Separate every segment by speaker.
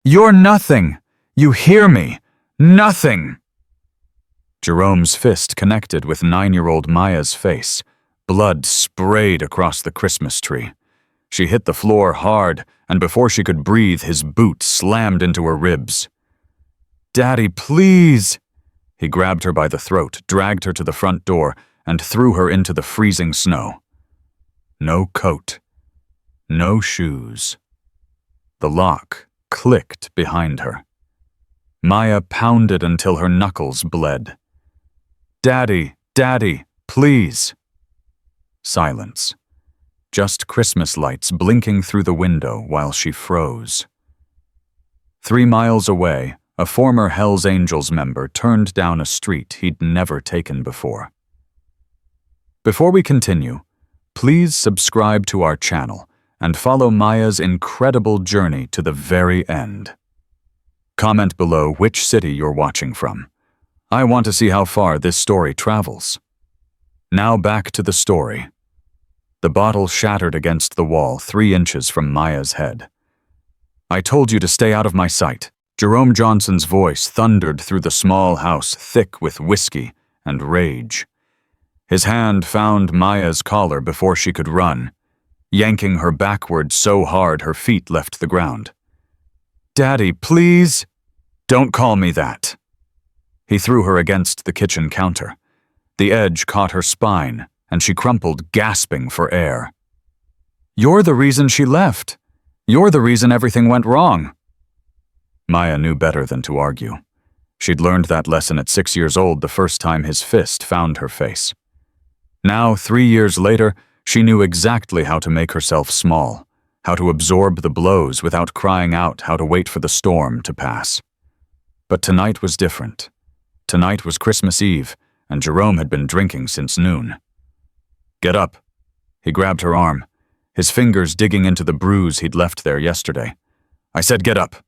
Speaker 1: You're nothing. You hear me? Nothing. Jerome's fist connected with 9-year-old Maya's face. Blood sprayed across the Christmas tree. She hit the floor hard, and before she could breathe, his boot slammed into her ribs. "Daddy, please!" He grabbed her by the throat, dragged her to the front door, and threw her into the freezing snow. No coat. No shoes. The lock clicked behind her. Maya pounded until her knuckles bled. "Daddy, Daddy, please!" Silence. Just Christmas lights blinking through the window while she froze. 3 miles away, a former Hells Angels member turned down a street he'd never taken before. Before we continue, please subscribe to our channel and follow Maya's incredible journey to the very end. Comment below which city you're watching from. I want to see how far this story travels. Now back to the story. The bottle shattered against the wall 3 inches from Maya's head. "I told you to stay out of my sight." Jerome Johnson's voice thundered through the small house, thick with whiskey and rage. His hand found Maya's collar before she could run, yanking her backward so hard her feet left the ground. "Daddy, please! Don't call me that." He threw her against the kitchen counter. The edge caught her spine, and she crumpled, gasping for air. "You're the reason she left. You're the reason everything went wrong." Maya knew better than to argue. She'd learned that lesson at 6 years old the first time his fist found her face. Now, 3 years later, she knew exactly how to make herself small, how to absorb the blows without crying out, how to wait for the storm to pass. But tonight was different. Tonight was Christmas Eve, and Jerome had been drinking since noon. "Get up." He grabbed her arm, his fingers digging into the bruise he'd left there yesterday. "I said get up."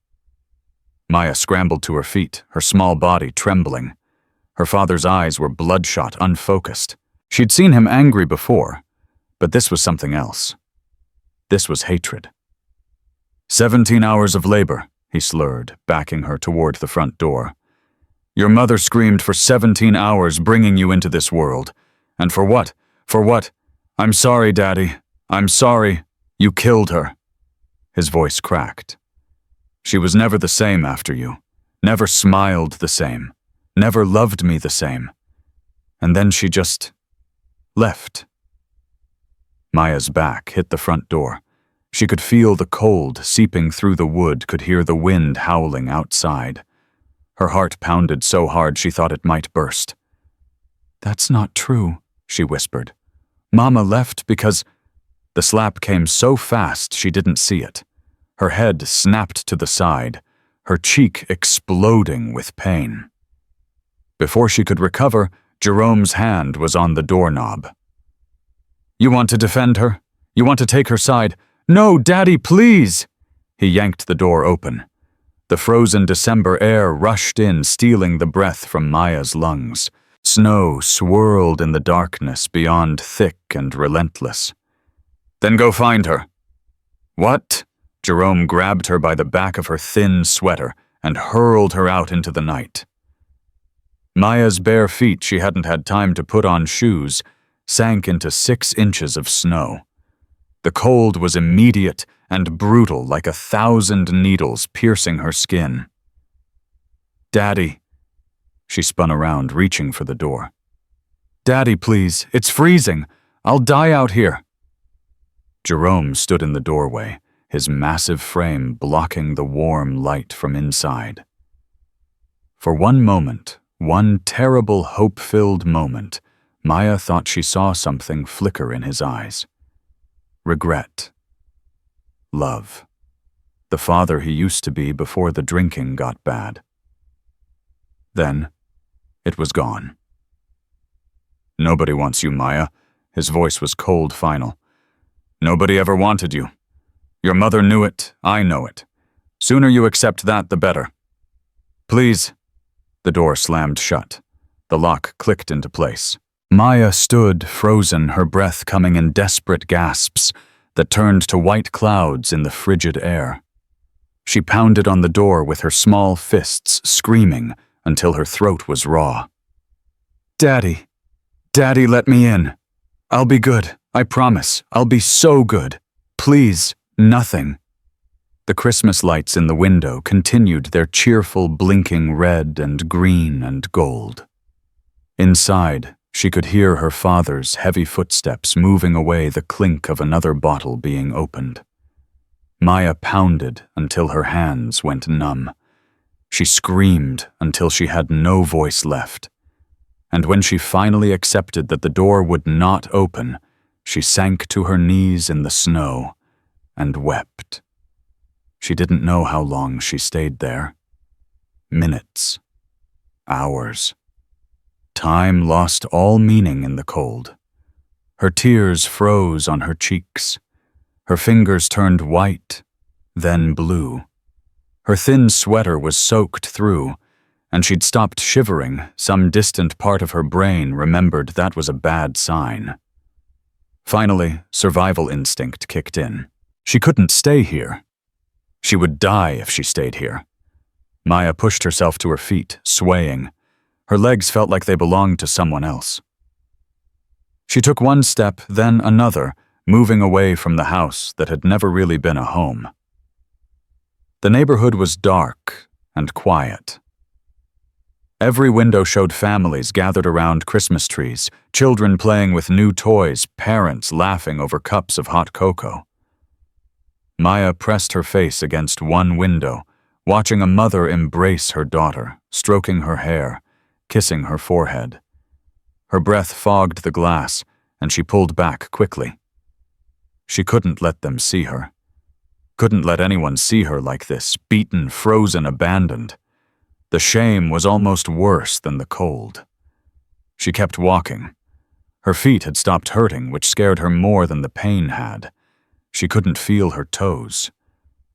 Speaker 1: Maya scrambled to her feet, her small body trembling. Her father's eyes were bloodshot, unfocused. She'd seen him angry before, but this was something else. This was hatred. 17 hours of labor, he slurred, backing her toward the front door. "Your mother screamed for 17 hours bringing you into this world. And for what? For what? I'm sorry, Daddy. I'm sorry. You killed her." His voice cracked. "She was never the same after you. Never smiled the same. Never loved me the same. And then she just left." Maya's back hit the front door. She could feel the cold seeping through the wood, could hear the wind howling outside. Her heart pounded so hard she thought it might burst. "That's not true," she whispered. "Mama left because—" The slap came so fast she didn't see it. Her head snapped to the side, her cheek exploding with pain. Before she could recover, Jerome's hand was on the doorknob. "You want to defend her? You want to take her side? No, Daddy, please!" He yanked the door open. The frozen December air rushed in, stealing the breath from Maya's lungs. Snow swirled in the darkness beyond, thick and relentless. "Then go find her." "What?" Jerome grabbed her by the back of her thin sweater and hurled her out into the night. Maya's bare feet, she hadn't had time to put on shoes, sank into 6 inches of snow. The cold was immediate and brutal, like 1,000 needles piercing her skin. "Daddy." She spun around, reaching for the door. "Daddy, please, it's freezing. I'll die out here." Jerome stood in the doorway, his massive frame blocking the warm light from inside. For one moment, one terrible hope-filled moment, Maya thought she saw something flicker in his eyes. Regret. Love. The father he used to be before the drinking got bad. Then, it was gone. "Nobody wants you, Maya." His voice was cold, final. "Nobody ever wanted you. Your mother knew it, I know it. Sooner you accept that, the better. Please." The door slammed shut. The lock clicked into place. Maya stood, frozen, her breath coming in desperate gasps that turned to white clouds in the frigid air. She pounded on the door with her small fists, screaming until her throat was raw. "Daddy! Daddy, let me in! I'll be good, I promise. I'll be so good. Please, nothing." The Christmas lights in the window continued their cheerful blinking red and green and gold. Inside, she could hear her father's heavy footsteps moving away the clink of another bottle being opened. Maya pounded until her hands went numb. She screamed until she had no voice left. And when she finally accepted that the door would not open, she sank to her knees in the snow and wept. She didn't know how long she stayed there. Minutes. Hours. Time lost all meaning in the cold. Her tears froze on her cheeks. Her fingers turned white, then blue. Her thin sweater was soaked through, and she'd stopped shivering. Some distant part of her brain remembered that was a bad sign. Finally, survival instinct kicked in. She couldn't stay here. She would die if she stayed here. Maya pushed herself to her feet, swaying. Her legs felt like they belonged to someone else. She took one step, then another, moving away from the house that had never really been a home. The neighborhood was dark and quiet. Every window showed families gathered around Christmas trees, children playing with new toys, parents laughing over cups of hot cocoa. Maya pressed her face against one window, watching a mother embrace her daughter, stroking her hair, kissing her forehead. Her breath fogged the glass, and she pulled back quickly. She couldn't let them see her. Couldn't let anyone see her like this, beaten, frozen, abandoned. The shame was almost worse than the cold. She kept walking. Her feet had stopped hurting, which scared her more than the pain had. She couldn't feel her toes.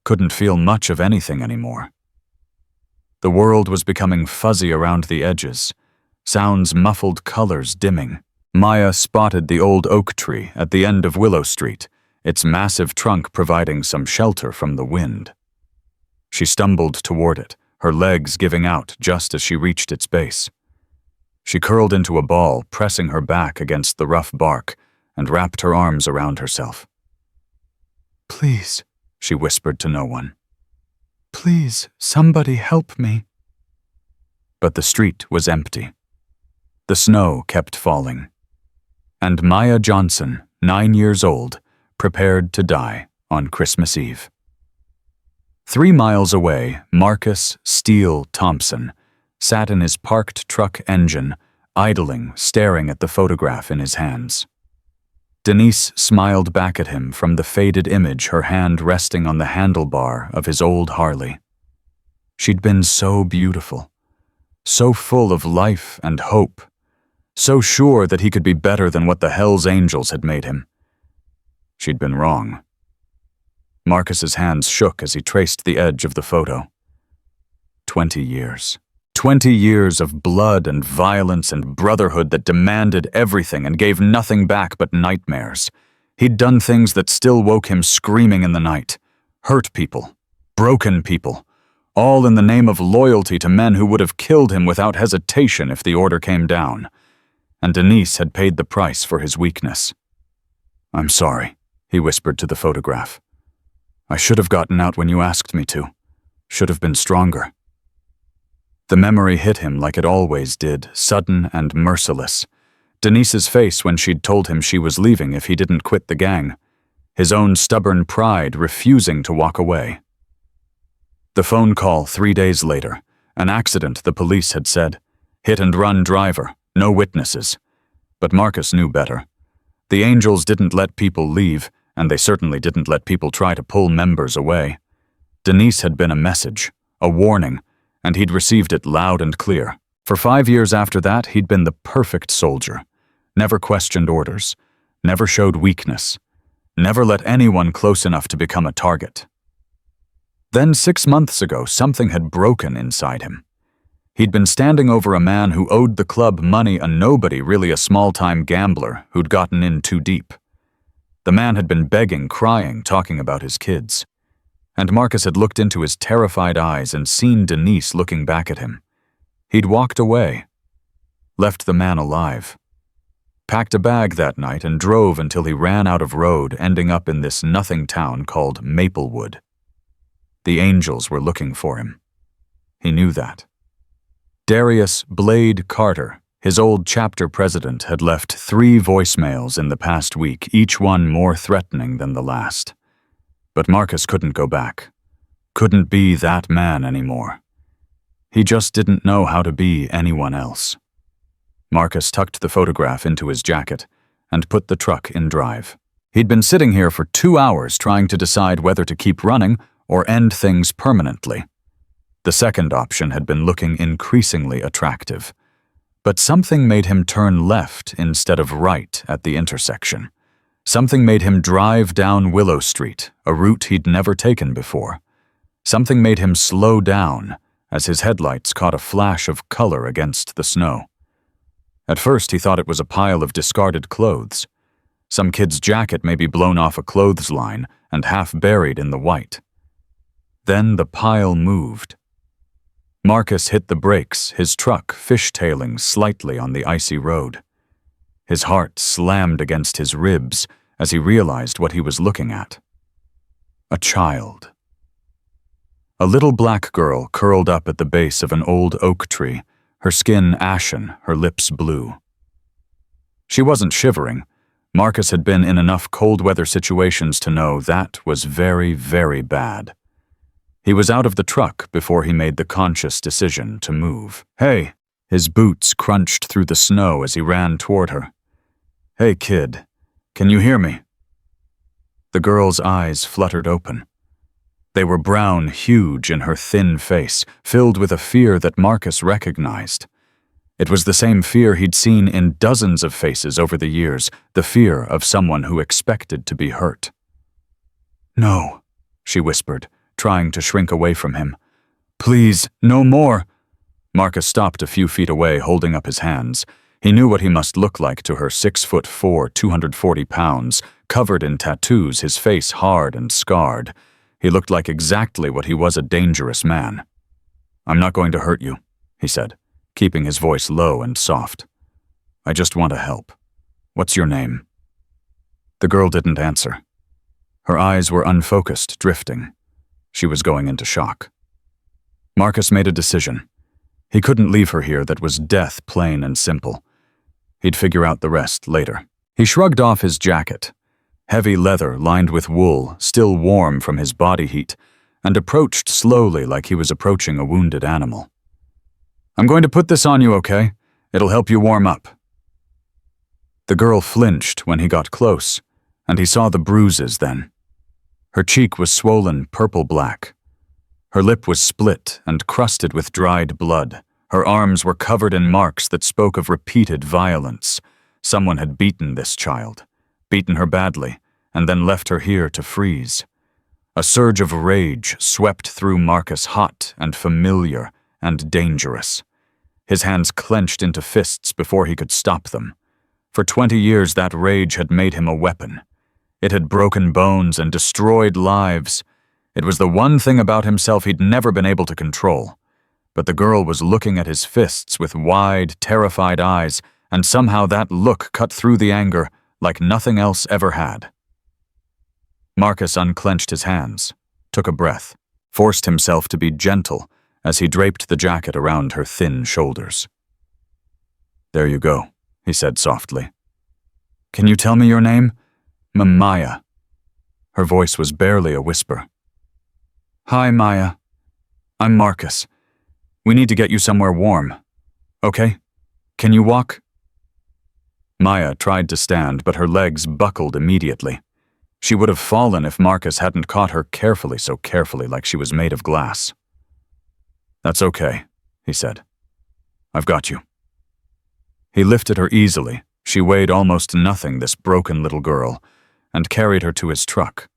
Speaker 1: Couldn't feel much of anything anymore. The world was becoming fuzzy around the edges. Sounds muffled colors dimming. Maya spotted the old oak tree at the end of Willow Street, its massive trunk providing some shelter from the wind. She stumbled toward it, her legs giving out just as she reached its base. She curled into a ball, pressing her back against the rough bark, and wrapped her arms around herself. "Please," she whispered to no one. "Please, somebody help me." But the street was empty. The snow kept falling. And Maya Johnson, 9 years old, prepared to die on Christmas Eve. 3 miles away, Marcus Steele Thompson sat in his parked truck engine, idling, staring at the photograph in his hands. Denise smiled back at him from the faded image, her hand resting on the handlebar of his old Harley. She'd been so beautiful, so full of life and hope, so sure that he could be better than what the Hells Angels had made him. She'd been wrong. Marcus's hands shook as he traced the edge of the photo. 20 years. 20 years of blood and violence and brotherhood that demanded everything and gave nothing back but nightmares. He'd done things that still woke him screaming in the night. Hurt people. Broken people. All in the name of loyalty to men who would have killed him without hesitation if the order came down. And Denise had paid the price for his weakness. "I'm sorry," he whispered to the photograph. "I should have gotten out when you asked me to. Should have been stronger." The memory hit him like it always did, sudden and merciless. Denise's face when she'd told him she was leaving if he didn't quit the gang. His own stubborn pride refusing to walk away. The phone call 3 days later. An accident, the police had said. Hit-and-run driver, no witnesses. But Marcus knew better. The Angels didn't let people leave, and they certainly didn't let people try to pull members away. Denise had been a message, a warning, and he'd received it loud and clear. For 5 years after that, he'd been the perfect soldier. Never questioned orders, never showed weakness, never let anyone close enough to become a target. Then 6 months ago, something had broken inside him. He'd been standing over a man who owed the club money, a nobody, really a small-time gambler who'd gotten in too deep. The man had been begging, crying, talking about his kids. And Marcus had looked into his terrified eyes and seen Denise looking back at him. He'd walked away, left the man alive, packed a bag that night and drove until he ran out of road, ending up in this nothing town called Maplewood. The angels were looking for him. He knew that. Darius Blade Carter, his old chapter president, had left 3 voicemails in the past week, each one more threatening than the last. But Marcus couldn't go back. Couldn't be that man anymore. He just didn't know how to be anyone else. Marcus tucked the photograph into his jacket and put the truck in drive. He'd been sitting here for 2 hours trying to decide whether to keep running or end things permanently. The second option had been looking increasingly attractive. But something made him turn left instead of right at the intersection. Something made him drive down Willow Street, a route he'd never taken before. Something made him slow down as his headlights caught a flash of color against the snow. At first he thought it was a pile of discarded clothes. Some kid's jacket may be blown off a clothesline and half buried in the white. Then the pile moved. Marcus hit the brakes, his truck fishtailing slightly on the icy road. His heart slammed against his ribs as he realized what he was looking at. A child. A little black girl curled up at the base of an old oak tree, her skin ashen, her lips blue. She wasn't shivering. Marcus had been in enough cold weather situations to know that was very, very bad. He was out of the truck before he made the conscious decision to move. "Hey!" His boots crunched through the snow as he ran toward her. "Hey, kid, can you hear me?" The girl's eyes fluttered open. They were brown, huge in her thin face, filled with a fear that Marcus recognized. It was the same fear he'd seen in dozens of faces over the years, the fear of someone who expected to be hurt. "No," she whispered, trying to shrink away from him. "Please, no more." Marcus stopped a few feet away, holding up his hands. He knew what he must look like to her, 6'4", 240 pounds, covered in tattoos, his face hard and scarred. He looked like exactly what he was, a dangerous man. "I'm not going to hurt you," he said, keeping his voice low and soft. "I just want to help. What's your name?" The girl didn't answer. Her eyes were unfocused, drifting. She was going into shock. Marcus made a decision. He couldn't leave her here. That was death, plain and simple. He'd figure out the rest later. He shrugged off his jacket, heavy leather lined with wool, still warm from his body heat, and approached slowly like he was approaching a wounded animal. "I'm going to put this on you, okay? It'll help you warm up." The girl flinched when he got close, and he saw the bruises then. Her cheek was swollen purple-black. Her lip was split and crusted with dried blood. Her arms were covered in marks that spoke of repeated violence. Someone had beaten this child, beaten her badly, and then left her here to freeze. A surge of rage swept through Marcus, hot and familiar and dangerous. His hands clenched into fists before he could stop them. For 20 years that rage had made him a weapon. It had broken bones and destroyed lives. It was the one thing about himself he'd never been able to control. But the girl was looking at his fists with wide, terrified eyes, and somehow that look cut through the anger like nothing else ever had. Marcus unclenched his hands, took a breath, forced himself to be gentle as he draped the jacket around her thin shoulders. "There you go," he said softly. "Can you tell me your name?" "Maya." Her voice was barely a whisper. "Hi, Maya. I'm Marcus. We need to get you somewhere warm. Okay? Can you walk?" Maya tried to stand, but her legs buckled immediately. She would have fallen if Marcus hadn't caught her carefully, so carefully, like she was made of glass. "That's okay," he said. "I've got you." He lifted her easily. She weighed almost nothing, this broken little girl, and carried her to his truck.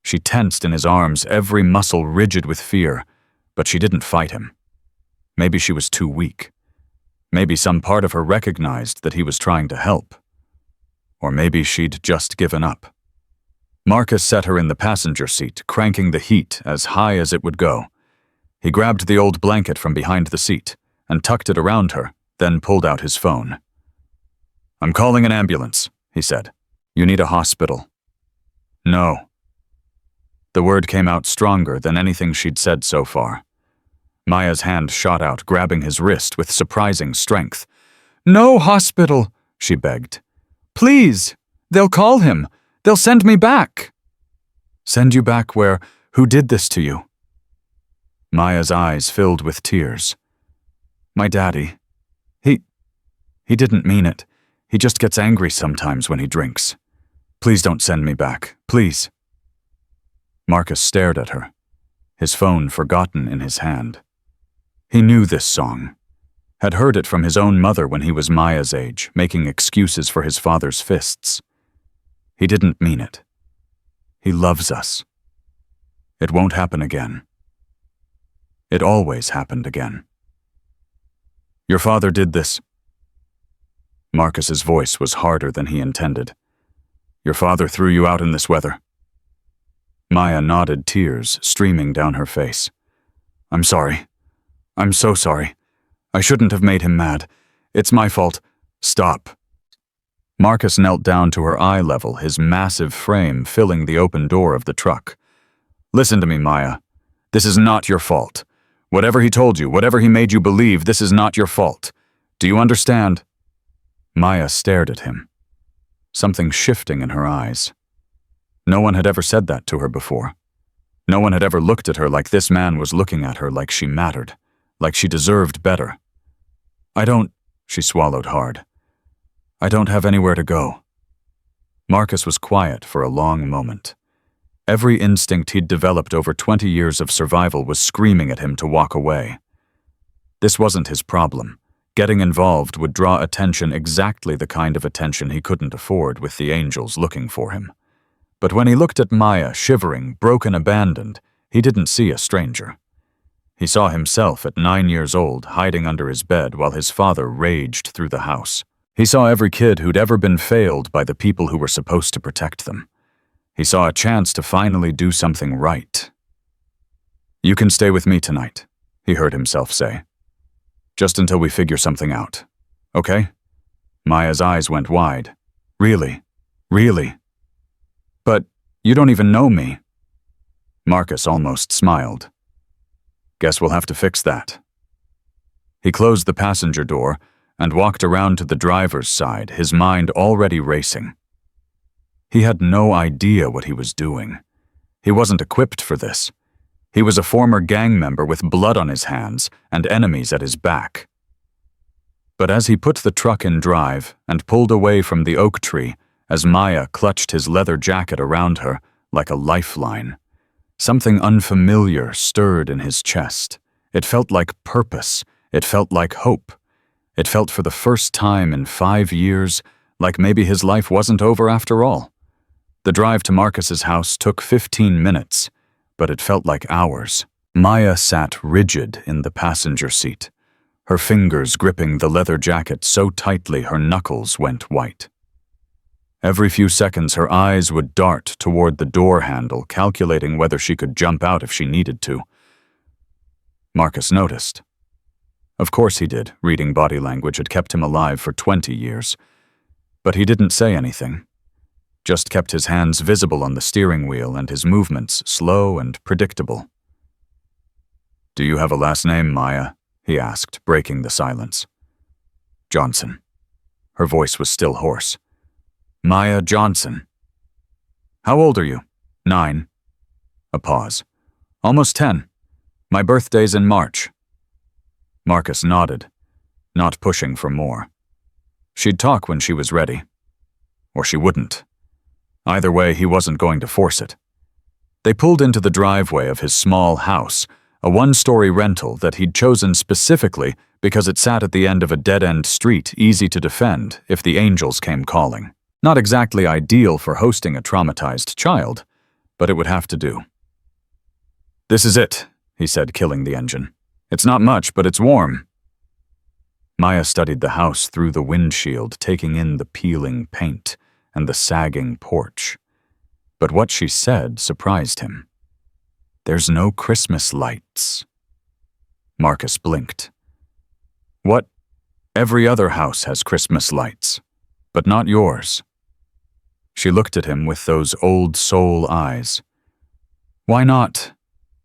Speaker 1: She tensed in his arms, every muscle rigid with fear, but she didn't fight him. Maybe she was too weak. Maybe some part of her recognized that he was trying to help. Or maybe she'd just given up. Marcus set her in the passenger seat, cranking the heat as high as it would go. He grabbed the old blanket from behind the seat and tucked it around her, then pulled out his phone. "I'm calling an ambulance," he said. "You need a hospital." "No." The word came out stronger than anything she'd said so far. Maya's hand shot out, grabbing his wrist with surprising strength. "No hospital," she begged. "Please! They'll call him. They'll send me back." "Send you back where? Who did this to you?" Maya's eyes filled with tears. "My daddy. He didn't mean it. He just gets angry sometimes when he drinks. Please don't send me back. Please." Marcus stared at her, his phone forgotten in his hand. He knew this song, had heard it from his own mother when he was Maya's age, making excuses for his father's fists. He didn't mean it. He loves us. It won't happen again. It always happened again. "Your father did this." Marcus's voice was harder than he intended. "Your father threw you out in this weather." Maya nodded, tears streaming down her face. "I'm sorry. I'm so sorry. I shouldn't have made him mad. It's my fault. Stop." Marcus knelt down to her eye level, his massive frame filling the open door of the truck. "Listen to me, Maya. This is not your fault. Whatever he told you, whatever he made you believe, this is not your fault. Do you understand?" Maya stared at him, something shifting in her eyes. No one had ever said that to her before. No one had ever looked at her like this man was looking at her, like she mattered, like she deserved better. She swallowed hard. "I don't have anywhere to go." Marcus was quiet for a long moment. Every instinct he'd developed over 20 years of survival was screaming at him to walk away. This wasn't his problem. Getting involved would draw attention, exactly the kind of attention he couldn't afford with the angels looking for him. But when he looked at Maya, shivering, broken, abandoned, he didn't see a stranger. He saw himself at 9 years old, hiding under his bed while his father raged through the house. He saw every kid who'd ever been failed by the people who were supposed to protect them. He saw a chance to finally do something right. "You can stay with me tonight," he heard himself say. "Just until we figure something out. Okay?" Maya's eyes went wide. "Really? Really? But you don't even know me." Marcus almost smiled. "Guess we'll have to fix that." He closed the passenger door and walked around to the driver's side, his mind already racing. He had no idea what he was doing. He wasn't equipped for this. He was a former gang member with blood on his hands and enemies at his back. But as he put the truck in drive and pulled away from the oak tree, as Maya clutched his leather jacket around her like a lifeline, something unfamiliar stirred in his chest. It felt like purpose. It felt like hope. It felt for the first time in 5 years like maybe his life wasn't over after all. The drive to Marcus's house took 15 minutes, but it felt like hours. Maya sat rigid in the passenger seat, her fingers gripping the leather jacket so tightly her knuckles went white. Every few seconds her eyes would dart toward the door handle, calculating whether she could jump out if she needed to. Marcus noticed. Of course he did. Reading body language had kept him alive for 20 years. But he didn't say anything. Just kept his hands visible on the steering wheel and his movements slow and predictable. "Do you have a last name, Maya?" he asked, breaking the silence. "Johnson." Her voice was still hoarse. "Maya Johnson." "How old are you?" 9. A pause. "Almost 10. My birthday's in March." Marcus nodded, not pushing for more. She'd talk when she was ready. Or she wouldn't. Either way, he wasn't going to force it. They pulled into the driveway of his small house, a 1-story rental that he'd chosen specifically because it sat at the end of a dead-end street easy to defend if the angels came calling. Not exactly ideal for hosting a traumatized child, but it would have to do. "This is it," he said, killing the engine. "It's not much, but it's warm." Maya studied the house through the windshield, taking in the peeling paint and the sagging porch. But what she said surprised him. "There's no Christmas lights." Marcus blinked. "What? Every other house has Christmas lights, but not yours." She looked at him with those old soul eyes. "Why not?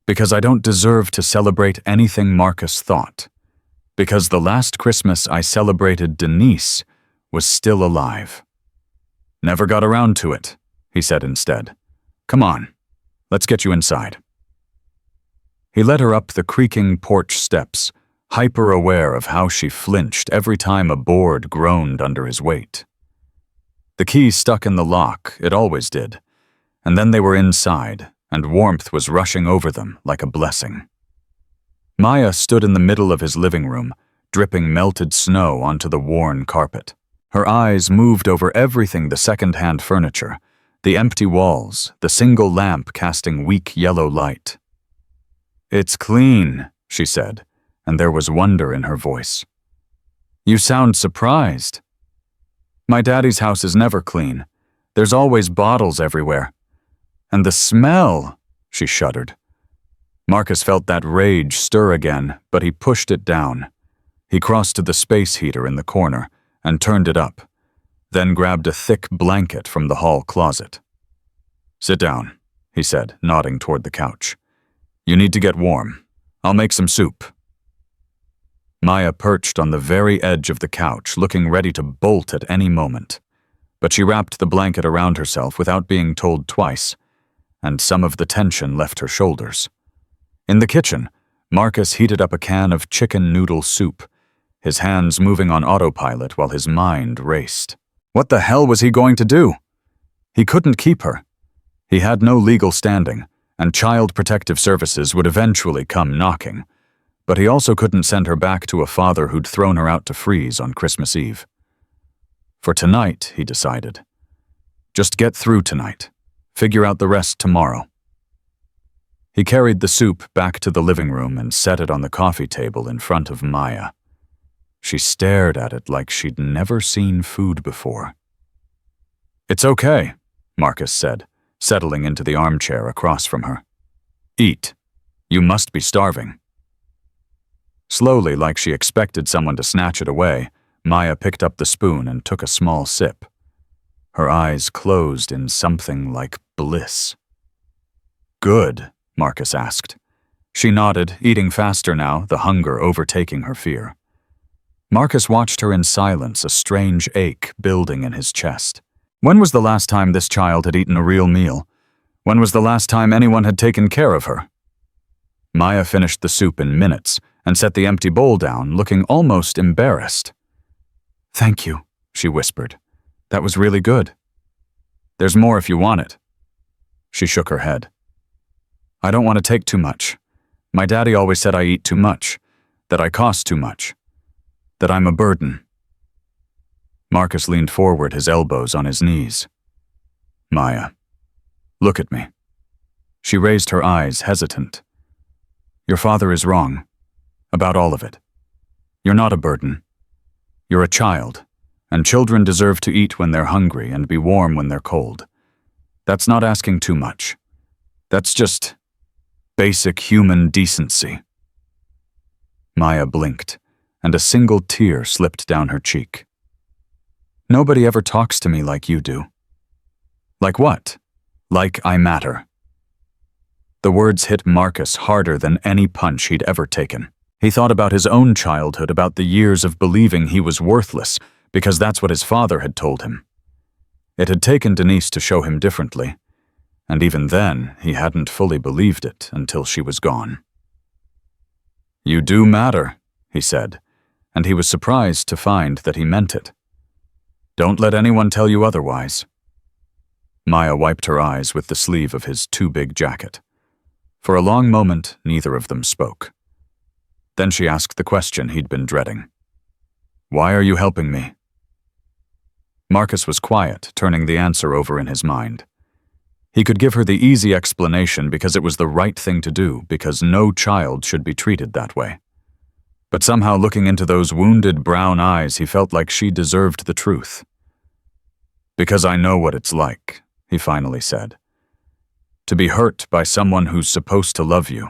Speaker 1: Because I don't deserve to celebrate anything Marcus thought. Because the last Christmas I celebrated Denise was still alive." "Never got around to it," he said instead. "Come on, let's get you inside." He led her up the creaking porch steps, hyper-aware of how she flinched every time a board groaned under his weight. The key stuck in the lock, it always did, and then they were inside, and warmth was rushing over them like a blessing. Maya stood in the middle of his living room, dripping melted snow onto the worn carpet. Her eyes moved over everything: the second-hand furniture, the empty walls, the single lamp casting weak yellow light. "It's clean," she said, and there was wonder in her voice. "You sound surprised." "My daddy's house is never clean. There's always bottles everywhere. And the smell," she shuddered. Marcus felt that rage stir again, but he pushed it down. He crossed to the space heater in the corner and turned it up, then grabbed a thick blanket from the hall closet. "Sit down," he said, nodding toward the couch. "You need to get warm. I'll make some soup." Maya perched on the very edge of the couch, looking ready to bolt at any moment. But she wrapped the blanket around herself without being told twice, and some of the tension left her shoulders. In the kitchen, Marcus heated up a can of chicken noodle soup, his hands moving on autopilot while his mind raced. What the hell was he going to do? He couldn't keep her. He had no legal standing, and Child Protective Services would eventually come knocking. But he also couldn't send her back to a father who'd thrown her out to freeze on Christmas Eve. For tonight, he decided. Just get through tonight. Figure out the rest tomorrow. He carried the soup back to the living room and set it on the coffee table in front of Maya. She stared at it like she'd never seen food before. "It's okay," Marcus said, settling into the armchair across from her. "Eat. You must be starving." Slowly, like she expected someone to snatch it away, Maya picked up the spoon and took a small sip. Her eyes closed in something like bliss. "Good?" Marcus asked. She nodded, eating faster now, the hunger overtaking her fear. Marcus watched her in silence, a strange ache building in his chest. When was the last time this child had eaten a real meal? When was the last time anyone had taken care of her? Maya finished the soup in minutes and set the empty bowl down, looking almost embarrassed. "Thank you," she whispered. "That was really good." "There's more if you want it." She shook her head. "I don't want to take too much. My daddy always said I eat too much, that I cost too much, that I'm a burden." Marcus leaned forward, his elbows on his knees. "Maya, look at me." She raised her eyes, hesitant. "Your father is wrong. About all of it. You're not a burden. You're a child, and children deserve to eat when they're hungry and be warm when they're cold. That's not asking too much. That's just basic human decency." Maya blinked, and a single tear slipped down her cheek. "Nobody ever talks to me like you do." "Like what?" "Like I matter." The words hit Marcus harder than any punch he'd ever taken. He thought about his own childhood, about the years of believing he was worthless, because that's what his father had told him. It had taken Denise to show him differently, and even then, he hadn't fully believed it until she was gone. "You do matter," he said, and he was surprised to find that he meant it. "Don't let anyone tell you otherwise." Maya wiped her eyes with the sleeve of his too-big jacket. For a long moment, neither of them spoke. Then she asked the question he'd been dreading. "Why are you helping me?" Marcus was quiet, turning the answer over in his mind. He could give her the easy explanation because it was the right thing to do, because no child should be treated that way. But somehow, looking into those wounded brown eyes, he felt like she deserved the truth. "Because I know what it's like," he finally said, To be hurt by someone who's supposed to love you.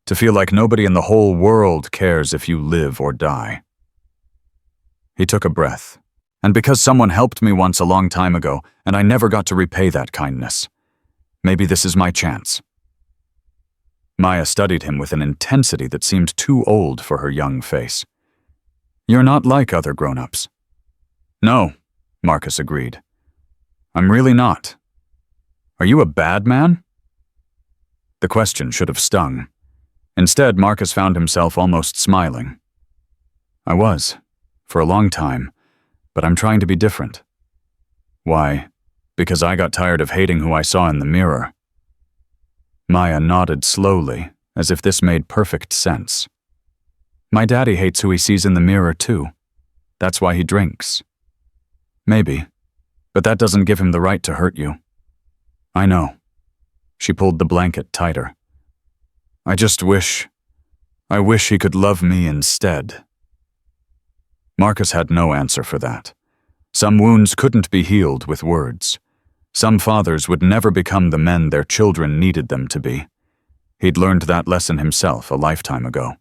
Speaker 1: To feel like nobody in the whole world cares if you live or die. He took a breath. And because someone helped me once a long time ago, and I never got to repay that kindness, maybe this is my chance. Maya studied him with an intensity that seemed too old for her young face. You're not like other grown-ups. No, Marcus agreed. I'm really not. Are you a bad man? The question should have stung. Instead, Marcus found himself almost smiling. I was, for a long time, but I'm trying to be different. Why? Because I got tired of hating who I saw in the mirror. Maya nodded slowly, as if this made perfect sense. My daddy hates who he sees in the mirror, too. That's why he drinks. Maybe, but that doesn't give him the right to hurt you. I know. She pulled the blanket tighter. I wish he could love me instead. Marcus had no answer for that. Some wounds couldn't be healed with words. Some fathers would never become the men their children needed them to be. He'd learned that lesson himself a lifetime ago.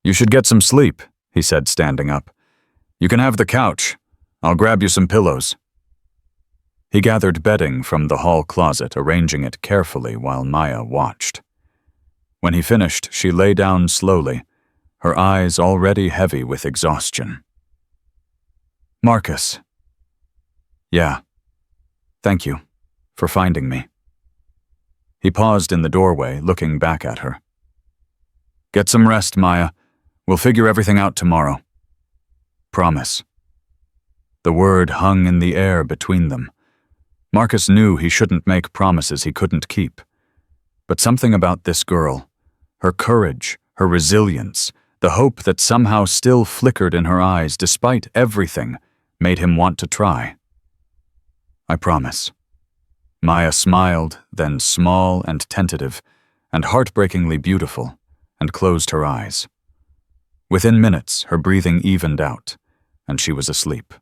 Speaker 1: You should get some sleep, he said, standing up. You can have the couch. I'll grab you some pillows. He gathered bedding from the hall closet, arranging it carefully while Maya watched. When he finished, she lay down slowly, her eyes already heavy with exhaustion. Marcus. Yeah. Thank you for finding me. He paused in the doorway, looking back at her. Get some rest, Maya. We'll figure everything out tomorrow. Promise. The word hung in the air between them. Marcus knew he shouldn't make promises he couldn't keep. But something about this girl, her courage, her resilience, the hope that somehow still flickered in her eyes despite everything, made him want to try. I promise. Maya smiled, then small and tentative, and heartbreakingly beautiful, and closed her eyes. Within minutes, her breathing evened out, and she was asleep.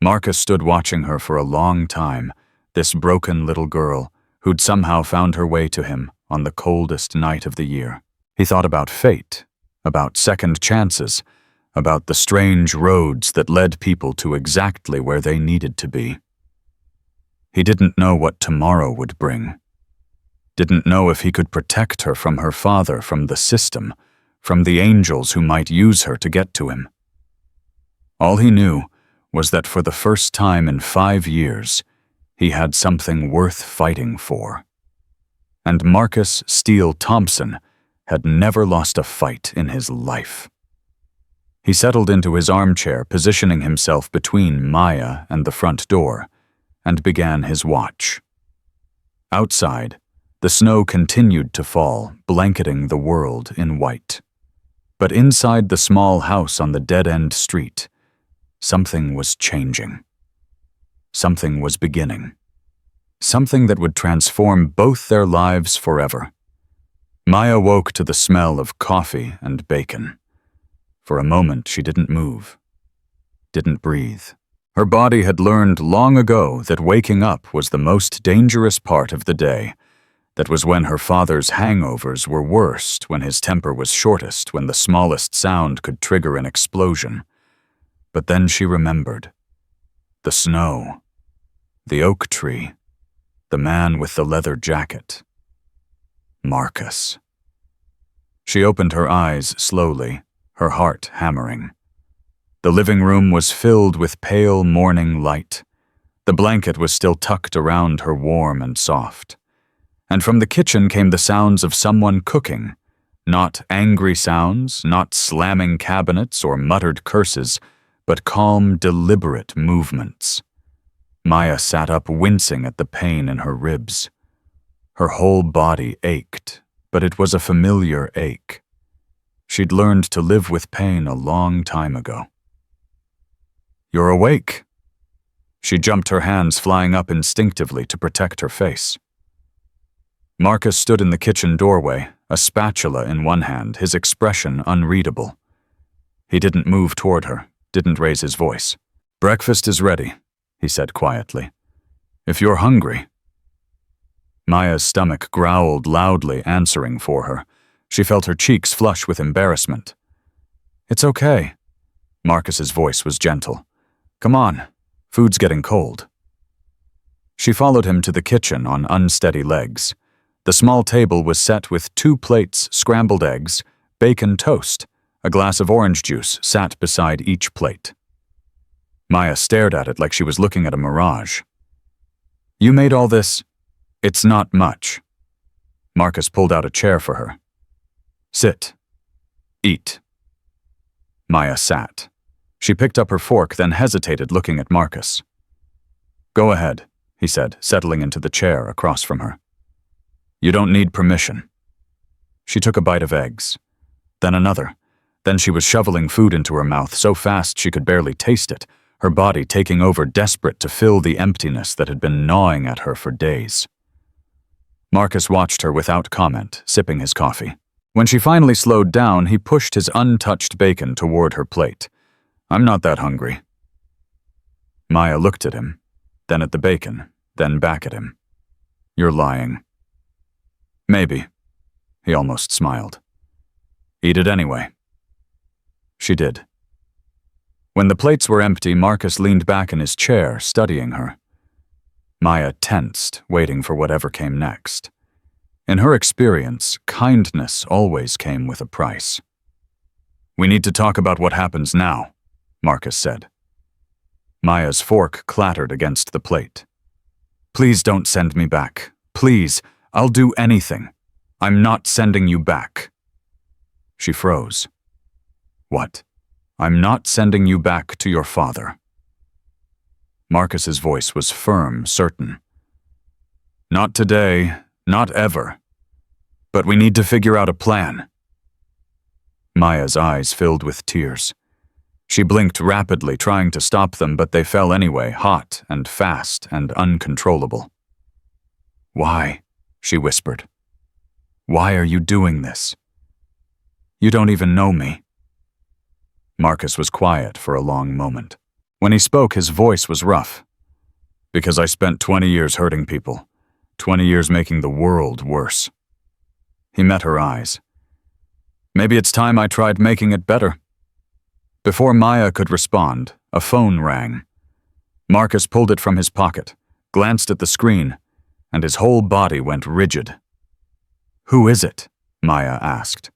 Speaker 1: Marcus stood watching her for a long time, this broken little girl who'd somehow found her way to him on the coldest night of the year. He thought about fate, about second chances, about the strange roads that led people to exactly where they needed to be. He didn't know what tomorrow would bring. Didn't know if he could protect her from her father, from the system, from the angels who might use her to get to him. All he knew was that for the first time in 5 years, he had something worth fighting for. And Marcus Steele Thompson had never lost a fight in his life. He settled into his armchair, positioning himself between Maya and the front door, and began his watch. Outside, the snow continued to fall, blanketing the world in white. But inside the small house on the dead-end street, something was changing. Something was beginning. Something that would transform both their lives forever. Maya woke to the smell of coffee and bacon. For a moment, she didn't move, didn't breathe. Her body had learned long ago that waking up was the most dangerous part of the day. That was when her father's hangovers were worst, when his temper was shortest, when the smallest sound could trigger an explosion. But then she remembered. The snow. The oak tree. The man with the leather jacket. Marcus. She opened her eyes slowly, her heart hammering. The living room was filled with pale morning light. The blanket was still tucked around her, warm and soft. And from the kitchen came the sounds of someone cooking. Not angry sounds, not slamming cabinets or muttered curses, but calm, deliberate movements. Maya sat up, wincing at the pain in her ribs. Her whole body ached, but it was a familiar ache. She'd learned to live with pain a long time ago. You're awake. She jumped, her hands flying up instinctively to protect her face. Marcus stood in the kitchen doorway, a spatula in one hand, his expression unreadable. He didn't move toward her, didn't raise his voice. Breakfast is ready, he said quietly. If you're hungry. Maya's stomach growled loudly, answering for her. She felt her cheeks flush with embarrassment. "It's okay." Marcus's voice was gentle. "Come on, food's getting cold." She followed him to the kitchen on unsteady legs. The small table was set with 2 plates, scrambled eggs, bacon toast. A glass of orange juice sat beside each plate. Maya stared at it like she was looking at a mirage. "You made all this?" "It's not much." Marcus pulled out a chair for her. "Sit. Eat." Maya sat. She picked up her fork, then hesitated, looking at Marcus. "Go ahead," he said, settling into the chair across from her. "You don't need permission." She took a bite of eggs, then another. Then she was shoveling food into her mouth so fast she could barely taste it, her body taking over, desperate to fill the emptiness that had been gnawing at her for days. Marcus watched her without comment, sipping his coffee. When she finally slowed down, he pushed his untouched bacon toward her plate. "I'm not that hungry." Maya looked at him, then at the bacon, then back at him. "You're lying." "Maybe." He almost smiled. "Eat it anyway." She did. When the plates were empty, Marcus leaned back in his chair, studying her. Maya tensed, waiting for whatever came next. In her experience, kindness always came with a price. "We need to talk about what happens now," Marcus said. Maya's fork clattered against the plate. "Please don't send me back. Please, I'll do anything. I'm not sending you back." She froze. "What? I'm not sending you back to your father." Marcus's voice was firm, certain. "Not today, not ever. But we need to figure out a plan." Maya's eyes filled with tears. She blinked rapidly, trying to stop them, but they fell anyway, hot and fast and uncontrollable. "Why?" she whispered. "Why are you doing this? You don't even know me." Marcus was quiet for a long moment. When he spoke, his voice was rough. "Because I spent 20 years hurting people, 20 years making the world worse." He met her eyes. "Maybe it's time I tried making it better." Before Maya could respond, a phone rang. Marcus pulled it from his pocket, glanced at the screen, and his whole body went rigid. "Who is it?" Maya asked.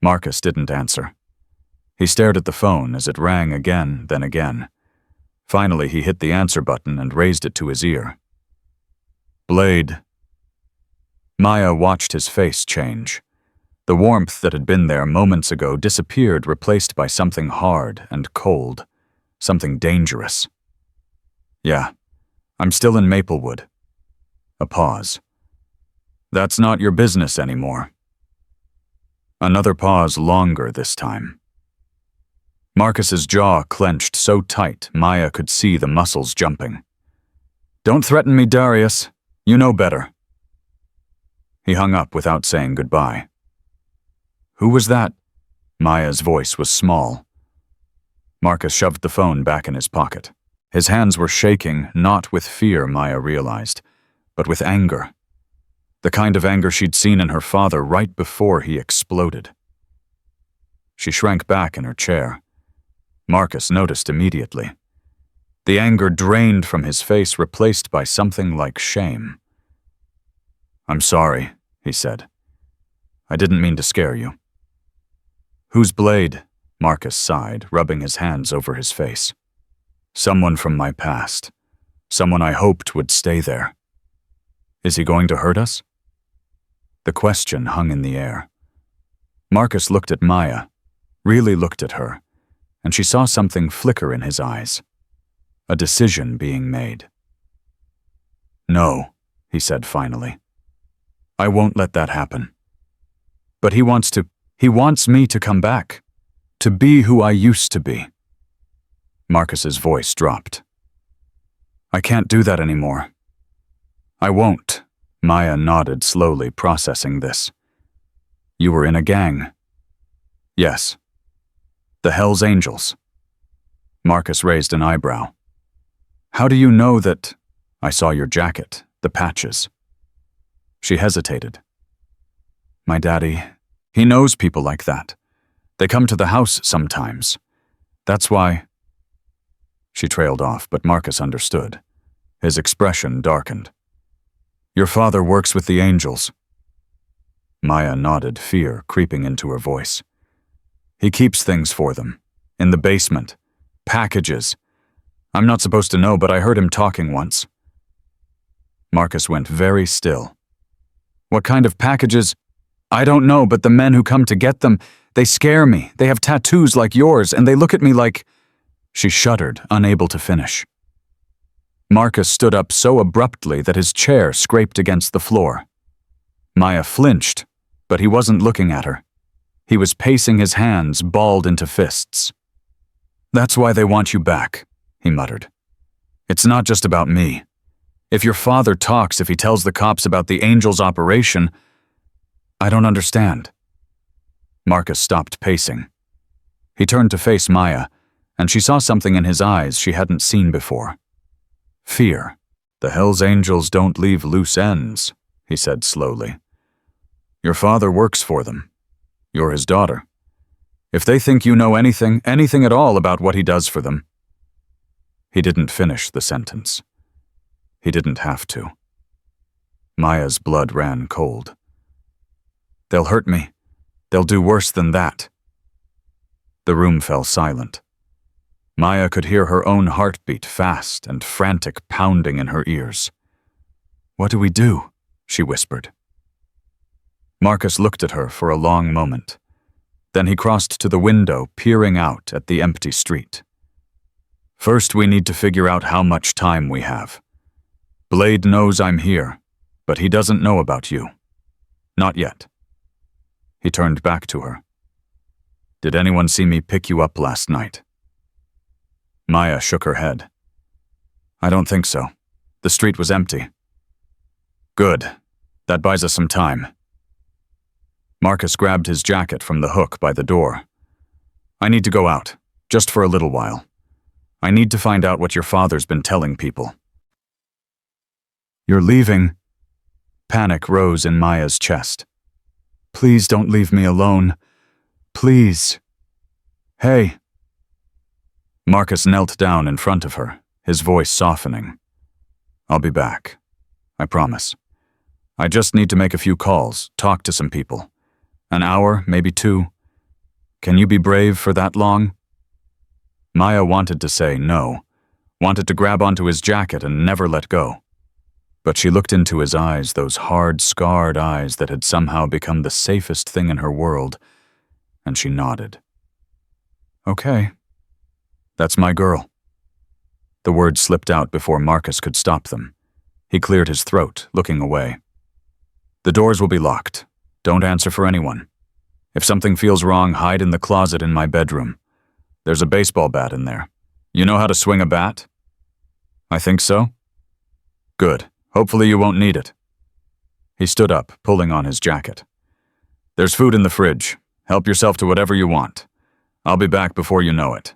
Speaker 1: Marcus didn't answer. He stared at the phone as it rang again, then again. Finally, he hit the answer button and raised it to his ear. "Blade." Maya watched his face change. The warmth that had been there moments ago disappeared, replaced by something hard and cold, something dangerous. "Yeah, I'm still in Maplewood." A pause. "That's not your business anymore." Another pause, longer this time. Marcus's jaw clenched so tight Maya could see the muscles jumping. "Don't threaten me, Darius. You know better." He hung up without saying goodbye. "Who was that?" Maya's voice was small. Marcus shoved the phone back in his pocket. His hands were shaking, not with fear, Maya realized, but with anger. The kind of anger she'd seen in her father right before he exploded. She shrank back in her chair. Marcus noticed immediately. The anger drained from his face, replaced by something like shame. "I'm sorry," he said. "I didn't mean to scare you." "Whose blade?" Marcus sighed, rubbing his hands over his face. "Someone from my past. Someone I hoped would stay there." "Is he going to hurt us?" The question hung in the air. Marcus looked at Maya, really looked at her, and she saw something flicker in his eyes. A decision being made. "No," he said finally. "I won't let that happen. But he wants me to come back, to be who I used to be." Marcus's voice dropped. "I can't do that anymore." "I won't," Maya nodded slowly, processing this. "You were in a gang." "Yes." "The Hells Angels." Marcus raised an eyebrow. "How do you know that?" "I saw your jacket, the patches." She hesitated. My daddy, he knows people like that. They come to the house sometimes. That's why. She trailed off, but Marcus understood. His expression darkened. Your father works with the angels. Maya nodded, fear creeping into her voice. He keeps things for them. In the basement. Packages. I'm not supposed to know, but I heard him talking once. Marcus went very still. What kind of packages? I don't know, but the men who come to get them, they scare me. They have tattoos like yours, and they look at me like... She shuddered, unable to finish. Marcus stood up so abruptly that his chair scraped against the floor. Maya flinched, but he wasn't looking at her. He was pacing his hands, balled into fists. That's why they want you back, he muttered. It's not just about me. If your father talks, if he tells the cops about the Angels operation, I don't understand. Marcus stopped pacing. He turned to face Maya, and she saw something in his eyes she hadn't seen before. Fear. The Hells Angels don't leave loose ends, he said slowly. Your father works for them. You're his daughter. If they think you know anything at all about what he does for them. He didn't finish the sentence. He didn't have to. Maya's blood ran cold. They'll hurt me. They'll do worse than that. The room fell silent. Maya could hear her own heartbeat, fast and frantic, pounding in her ears. What do we do? She whispered. Marcus looked at her for a long moment. Then he crossed to the window, peering out at the empty street. First, we need to figure out how much time we have. Blade knows I'm here, but he doesn't know about you. Not yet. He turned back to her. Did anyone see me pick you up last night? Maya shook her head. I don't think so. The street was empty. Good. That buys us some time. Marcus grabbed his jacket from the hook by the door. I need to go out, just for a little while. I need to find out what your father's been telling people. You're leaving? Panic rose in Maya's chest. Please don't leave me alone. Please. Hey. Marcus knelt down in front of her, his voice softening. I'll be back. I promise. I just need to make a few calls, talk to some people. An hour, maybe 2. Can you be brave for that long? Maya wanted to say no, wanted to grab onto his jacket and never let go. But she looked into his eyes, those hard, scarred eyes that had somehow become the safest thing in her world, and she nodded. Okay. That's my girl. The words slipped out before Marcus could stop them. He cleared his throat, looking away. The doors will be locked. Don't answer for anyone. If something feels wrong, hide in the closet in my bedroom. There's a baseball bat in there. You know how to swing a bat? I think so. Good. Hopefully you won't need it. He stood up, pulling on his jacket. There's food in the fridge. Help yourself to whatever you want. I'll be back before you know it.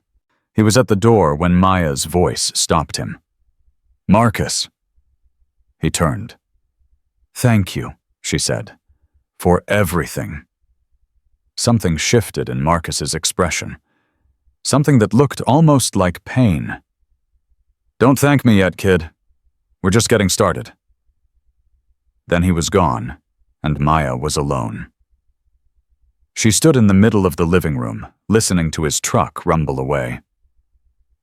Speaker 1: He was at the door when Maya's voice stopped him. Marcus. He turned. Thank you, she said, for everything. Something shifted in Marcus's expression. Something that looked almost like pain. Don't thank me yet, kid. We're just getting started. Then he was gone, and Maya was alone. She stood in the middle of the living room, listening to his truck rumble away.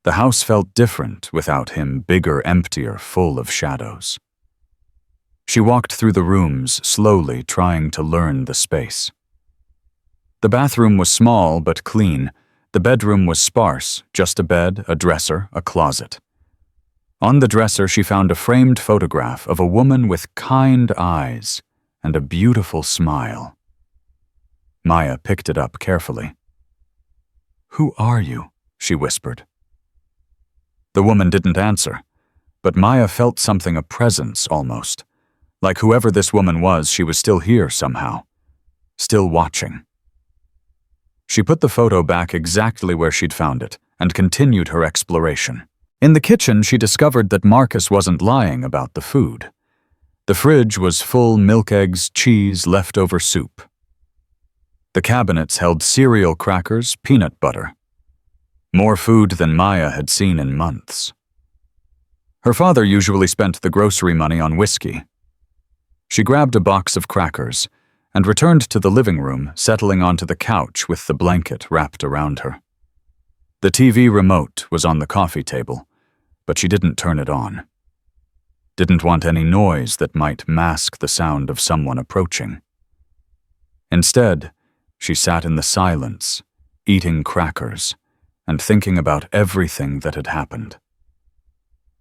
Speaker 1: The house felt different without him, bigger, emptier, full of shadows. She walked through the rooms, slowly trying to learn the space. The bathroom was small but clean. The bedroom was sparse, just a bed, a dresser, a closet. On the dresser, she found a framed photograph of a woman with kind eyes and a beautiful smile. Maya picked it up carefully. Who are you? She whispered. The woman didn't answer, but Maya felt something, a presence almost. Like whoever this woman was, she was still here somehow, still watching. She put the photo back exactly where she'd found it and continued her exploration. In the kitchen, she discovered that Marcus wasn't lying about the food. The The fridge was full milk, eggs, cheese, leftover soup. The cabinets held cereal, crackers, peanut butter. More food than Maya had seen in months. Her father usually spent the grocery money on whiskey. She grabbed a box of crackers and returned to the living room, settling onto the couch with the blanket wrapped around her. The TV remote was on the coffee table, but she didn't turn it on. Didn't want any noise that might mask the sound of someone approaching. Instead, she sat in the silence, eating crackers, and thinking about everything that had happened.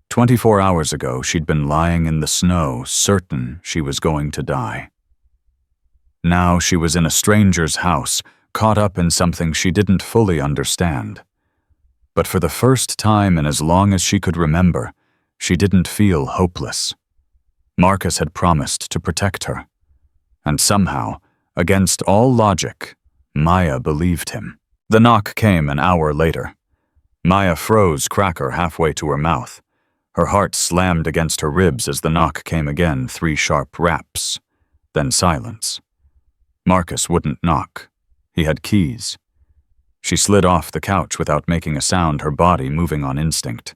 Speaker 1: 24 hours ago, she'd been lying in the snow, certain she was going to die. Now she was in a stranger's house, caught up in something she didn't fully understand. But for the first time in as long as she could remember, she didn't feel hopeless. Marcus had promised to protect her. And somehow, against all logic, Maya believed him. The knock came an hour later. Maya froze cracker halfway to her mouth. Her heart slammed against her ribs as the knock came again, 3 sharp raps. Then silence. Marcus wouldn't knock. He had keys. She slid off the couch without making a sound, her body moving on instinct.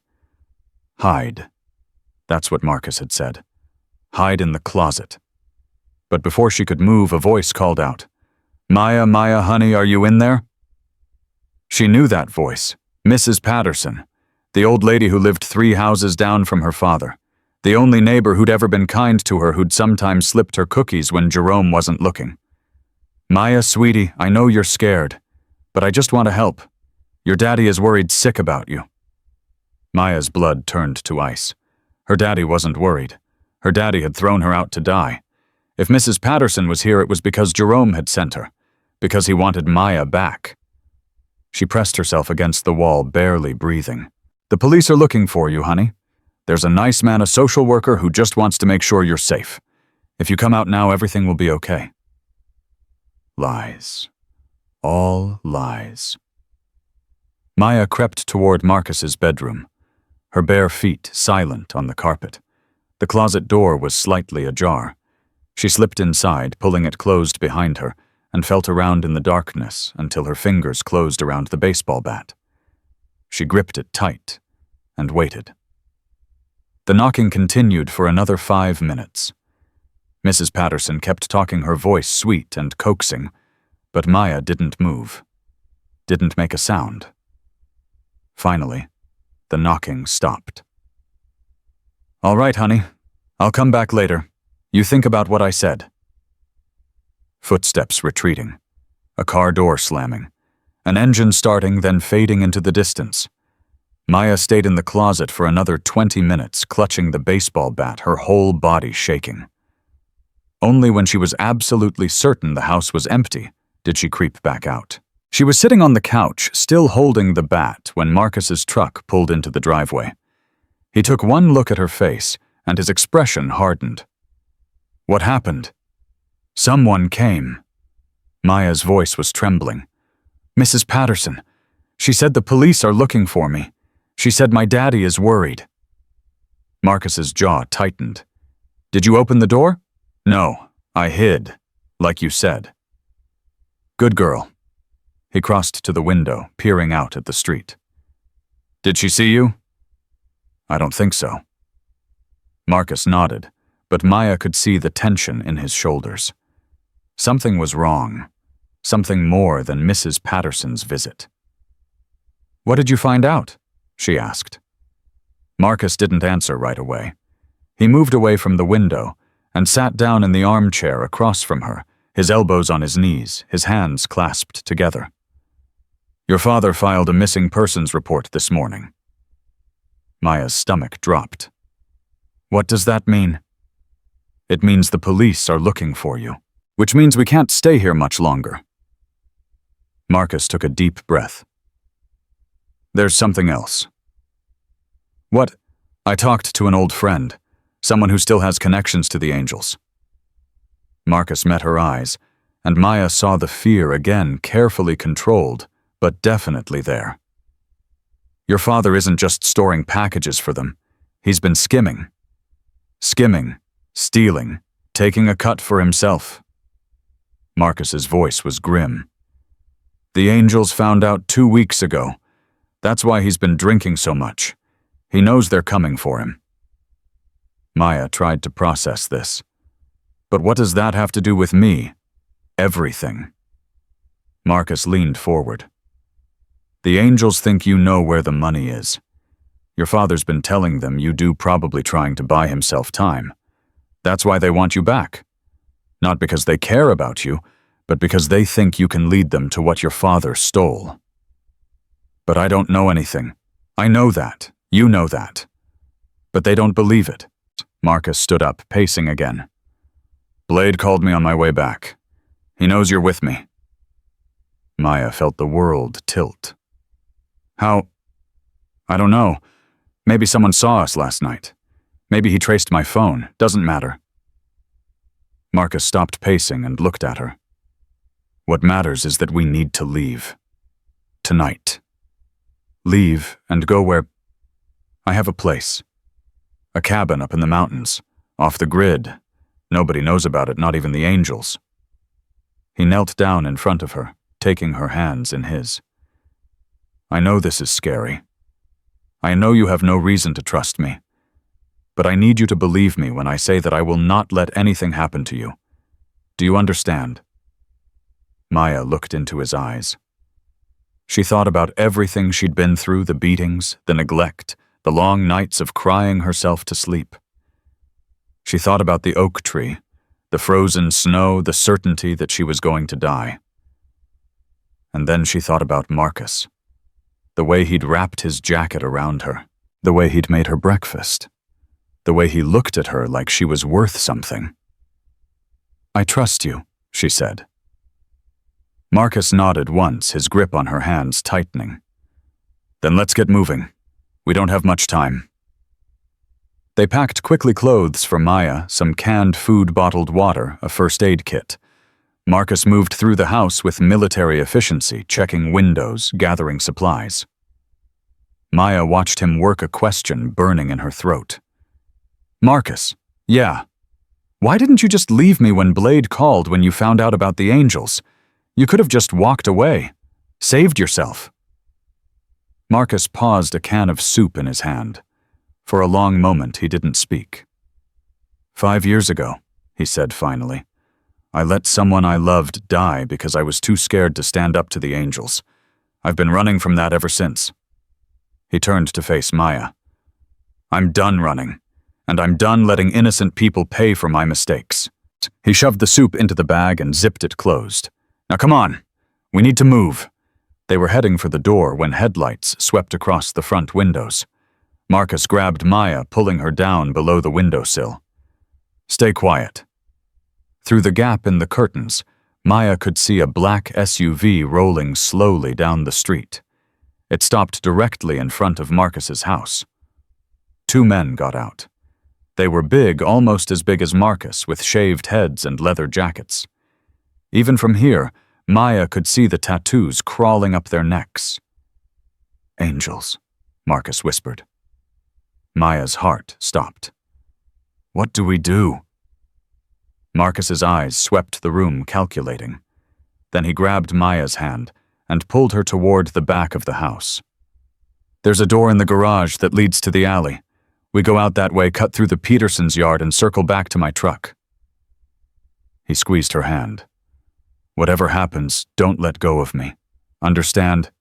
Speaker 1: Hide. That's what Marcus had said. Hide in the closet. But before she could move, a voice called out, "Maya, Maya, honey, are you in there?" She knew that voice. Mrs. Patterson. The old lady who lived 3 houses down from her father. The only neighbor who'd ever been kind to her, who'd sometimes slipped her cookies when Jerome wasn't looking. "Maya, sweetie, I know you're scared, but I just want to help. Your daddy is worried sick about you." Maya's blood turned to ice. Her daddy wasn't worried. Her daddy had thrown her out to die. If Mrs. Patterson was here, it was because Jerome had sent her, because he wanted Maya back. She pressed herself against the wall, barely breathing. "The police are looking for you, honey. There's a nice man, a social worker, who just wants to make sure you're safe. If you come out now, everything will be okay." Lies. All lies. Maya crept toward Marcus's bedroom, her bare feet silent on the carpet. The closet door was slightly ajar. She slipped inside, pulling it closed behind her, and felt around in the darkness until her fingers closed around the baseball bat. She gripped it tight and waited. The knocking continued for another 5 minutes. Mrs. Patterson kept talking, her voice sweet and coaxing, but Maya didn't move, didn't make a sound. Finally, the knocking stopped. "All right, honey. I'll come back later. You think about what I said." Footsteps retreating. A car door slamming. An engine starting, then fading into the distance. Maya stayed in the closet for another 20 minutes, clutching the baseball bat, her whole body shaking. Only when she was absolutely certain the house was empty did she creep back out. She was sitting on the couch, still holding the bat, when Marcus's truck pulled into the driveway. He took one look at her face, and his expression hardened. "What happened?" "Someone came." Maya's voice was trembling. "Mrs. Patterson. She said the police are looking for me. She said my daddy is worried." Marcus's jaw tightened. "Did you open the door?" "No, I hid, like you said." "Good girl." He crossed to the window, peering out at the street. "Did she see you?" "I don't think so." Marcus nodded, but Maya could see the tension in his shoulders. Something was wrong. Something more than Mrs. Patterson's visit. "What did you find out?" she asked. Marcus didn't answer right away. He moved away from the window and sat down in the armchair across from her, his elbows on his knees, his hands clasped together. "Your father filed a missing persons report this morning." Maya's stomach dropped. "What does that mean?" "It means the police are looking for you, which means we can't stay here much longer." Marcus took a deep breath. "There's something else." "What?" "I talked to an old friend, someone who still has connections to the angels." Marcus met her eyes, and Maya saw the fear again, carefully controlled, but definitely there. "Your father isn't just storing packages for them. He's been skimming. Skimming, Stealing, taking a cut for himself. Marcus's voice was grim. The angels found out 2 weeks ago. That's why he's been drinking so much. He knows they're coming for him. Maya tried to process this. But what does that have to do with me? Everything. Marcus leaned forward. The angels think you know where the money is. Your father's been telling them you do, probably trying to buy himself time. That's why they want you back. Not because they care about you, but because they think you can lead them to what your father stole. But I don't know anything. I know that. You know that. But they don't believe it. Marcus stood up, pacing again. Blade called me on my way back. He knows you're with me. Maya felt the world tilt. How? I don't know. Maybe someone saw us last night. Maybe he traced my phone. Doesn't matter. Marcus stopped pacing and looked at her. What matters is that we need to leave. Tonight. Leave and go where... I have a place. A cabin up in the mountains, off the grid. Nobody knows about it, not even the angels. He knelt down in front of her, taking her hands in his. I know this is scary. I know you have no reason to trust me. But I need you to believe me when I say that I will not let anything happen to you. Do you understand? Maya looked into his eyes. She thought about everything she'd been through, the beatings, the neglect, the long nights of crying herself to sleep. She thought about the oak tree, the frozen snow, the certainty that she was going to die. And then she thought about Marcus, the way he'd wrapped his jacket around her, the way he'd made her breakfast, the way he looked at her like she was worth something. I trust you, she said. Marcus nodded once, his grip on her hands tightening. Then let's get moving. We don't have much time. They packed quickly clothes for Maya, some canned food, bottled water, a first aid kit. Marcus moved through the house with military efficiency, checking windows, gathering supplies. Maya watched him work a question burning in her throat. Marcus, yeah. Why didn't you just leave me when Blade called when you found out about the angels? You could have just walked away. Saved yourself. Marcus paused, a can of soup in his hand. For a long moment he didn't speak. 5 years ago, he said finally, I let someone I loved die because I was too scared to stand up to the angels. I've been running from that ever since. He turned to face Maya. I'm done running, and I'm done letting innocent people pay for my mistakes. He shoved the soup into the bag and zipped it closed. Now come on, we need to move. They were heading for the door when headlights swept across the front windows. Marcus grabbed Maya, pulling her down below the windowsill. Stay quiet. Through the gap in the curtains, Maya could see a black SUV rolling slowly down the street. It stopped directly in front of Marcus's house. 2 men got out. They were big, almost as big as Marcus, with shaved heads and leather jackets. Even from here, Maya could see the tattoos crawling up their necks. Angels, Marcus whispered. Maya's heart stopped. What do we do? Marcus's eyes swept the room, calculating. Then he grabbed Maya's hand and pulled her toward the back of the house. There's a door in the garage that leads to the alley. We go out that way, cut through the Petersons' yard, and circle back to my truck. He squeezed her hand. Whatever happens, don't let go of me. Understand?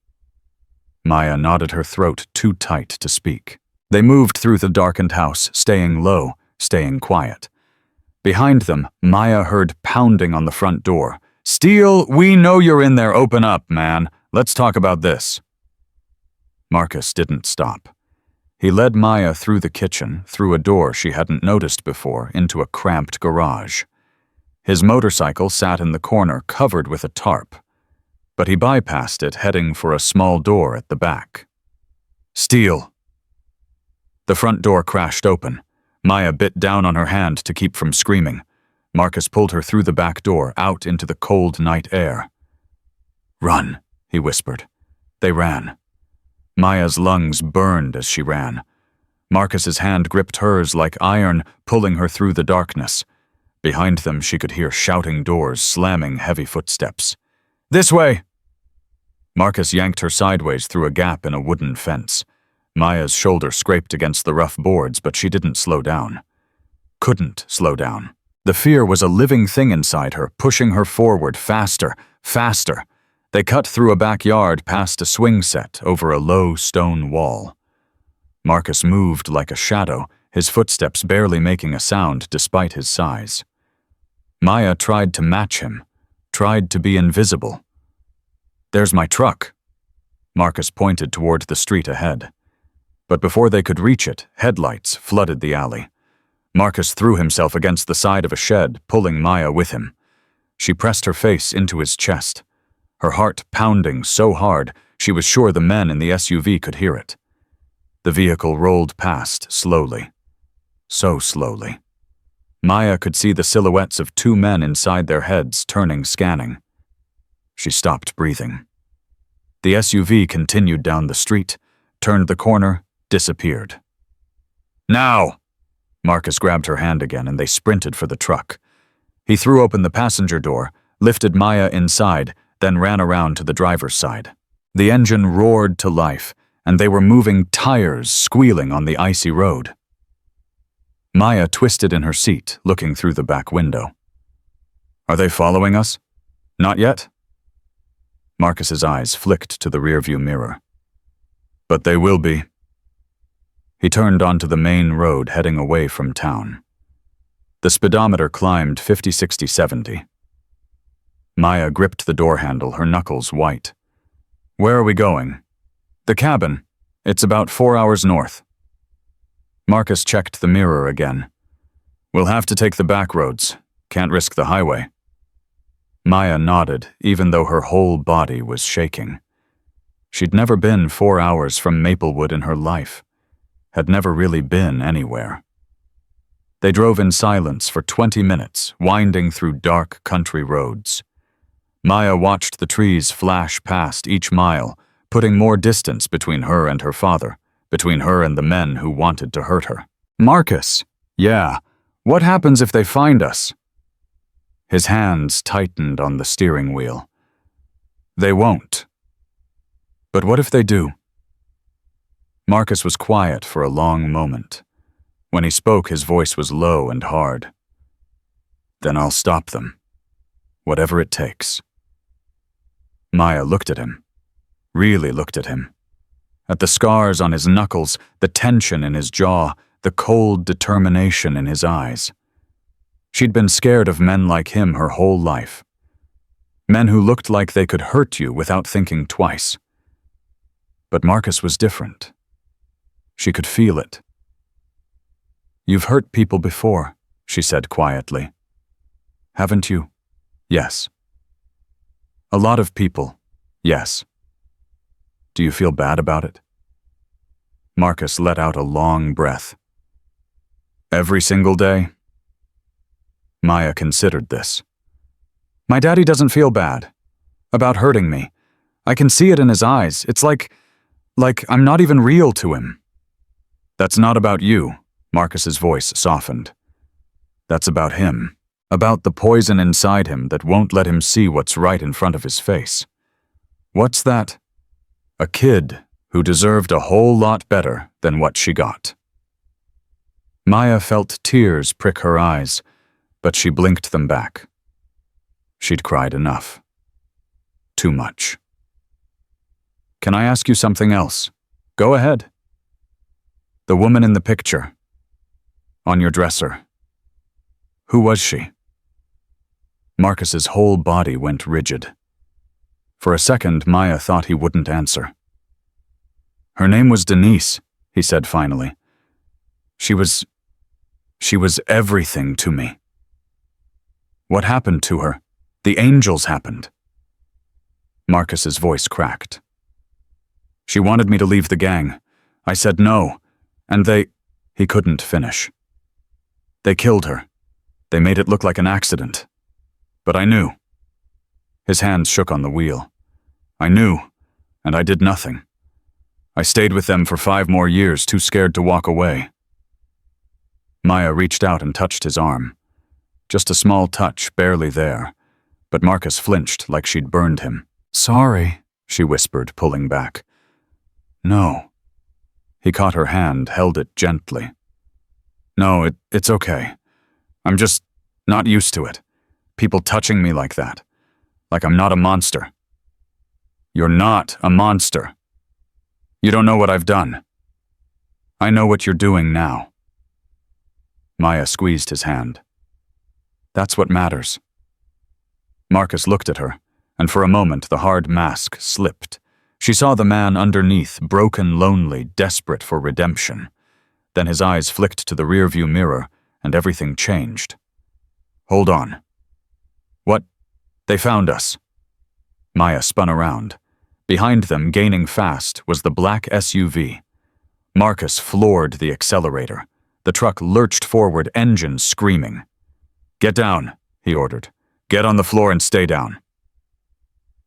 Speaker 1: Maya nodded, her throat too tight to speak. They moved through the darkened house, staying low, staying quiet. Behind them, Maya heard pounding on the front door. Steele, we know you're in there. Open up, man. Let's talk about this. Marcus didn't stop. He led Maya through the kitchen, through a door she hadn't noticed before, into a cramped garage. His motorcycle sat in the corner, covered with a tarp. But he bypassed it, heading for a small door at the back. Steele. The front door crashed open. Maya bit down on her hand to keep from screaming. Marcus pulled her through the back door, out into the cold night air. Run, he whispered. They ran. Maya's lungs burned as she ran. Marcus's hand gripped hers like iron, pulling her through the darkness. Behind them, she could hear shouting doors, slamming heavy footsteps. "This way!" Marcus yanked her sideways through a gap in a wooden fence. Maya's shoulder scraped against the rough boards, but she didn't slow down. Couldn't slow down. The fear was a living thing inside her, pushing her forward, faster, faster. They cut through a backyard past a swing set over a low stone wall. Marcus moved like a shadow, his footsteps barely making a sound despite his size. Maya tried to match him, tried to be invisible. "There's my truck." Marcus pointed toward the street ahead. But before they could reach it, headlights flooded the alley. Marcus threw himself against the side of a shed, pulling Maya with him. She pressed her face into his chest, her heart pounding so hard she was sure the men in the SUV could hear it. The vehicle rolled past slowly. So slowly. Maya could see the silhouettes of two men inside their heads, turning, scanning. She stopped breathing. The SUV continued down the street, turned the corner, disappeared. "Now!" Marcus grabbed her hand again and they sprinted for the truck. He threw open the passenger door, lifted Maya inside, then ran around to the driver's side. The engine roared to life, and they were moving, tires squealing on the icy road. Maya twisted in her seat, looking through the back window. "Are they following us?" "Not yet." Marcus's eyes flicked to the rearview mirror. "But they will be." He turned onto the main road heading away from town. The speedometer climbed 50, 60, 70. Maya gripped the door handle, her knuckles white. "Where are we going?" "The cabin. It's about 4 hours north." Marcus checked the mirror again. "We'll have to take the back roads. Can't risk the highway." Maya nodded, even though her whole body was shaking. She'd never been 4 hours from Maplewood in her life. Had never really been anywhere. They drove in silence for 20 minutes, winding through dark country roads. Maya watched the trees flash past each mile, putting more distance between her and her father, between her and the men who wanted to hurt her. "Marcus, yeah, what happens if they find us?" His hands tightened on the steering wheel. "They won't." "But what if they do?" Marcus was quiet for a long moment. When he spoke, his voice was low and hard. "Then I'll stop them. Whatever it takes." Maya looked at him. Really looked at him. At the scars on his knuckles, the tension in his jaw, the cold determination in his eyes. She'd been scared of men like him her whole life. Men who looked like they could hurt you without thinking twice. But Marcus was different. She could feel it. "You've hurt people before," she said quietly. "Haven't you?" "Yes." "A lot of people." "Yes." "Do you feel bad about it?" Marcus let out a long breath. "Every single day?" Maya considered this. "My daddy doesn't feel bad about hurting me. I can see it in his eyes. It's like I'm not even real to him." "That's not about you," Marcus's voice softened. "That's about him. About the poison inside him that won't let him see what's right in front of his face. What's that? A kid who deserved a whole lot better than what she got." Maya felt tears prick her eyes, but she blinked them back. She'd cried enough. Too much. "Can I ask you something else?" "Go ahead." "The woman in the picture. On your dresser. Who was she?" Marcus's whole body went rigid. For a second, Maya thought he wouldn't answer. "Her name was Denise," he said finally. She was everything to me." "What happened to her?" "The angels happened." Marcus's voice cracked. "She wanted me to leave the gang. I said no, and He couldn't finish. "They killed her. They made it look like an accident. But I knew." His hands shook on the wheel. "I knew, and I did nothing. I stayed with them for 5 more years, too scared to walk away. Maya reached out and touched his arm. Just a small touch, barely there, but Marcus flinched like she'd burned him. "Sorry," she whispered, pulling back. "No." He caught her hand, held it gently. "No, it's okay. I'm just not used to it. People touching me like that. Like I'm not a monster." "You're not a monster. You don't know what I've done. I know what you're doing now." Maya squeezed his hand. "That's what matters." Marcus looked at her, and for a moment the hard mask slipped. She saw the man underneath, broken, lonely, desperate for redemption. Then his eyes flicked to the rearview mirror, and everything changed. "Hold on." "What? They found us." Maya spun around. Behind them, gaining fast, was the black SUV. Marcus floored the accelerator. The truck lurched forward, engine screaming. "Get down," he ordered. "Get on the floor and stay down."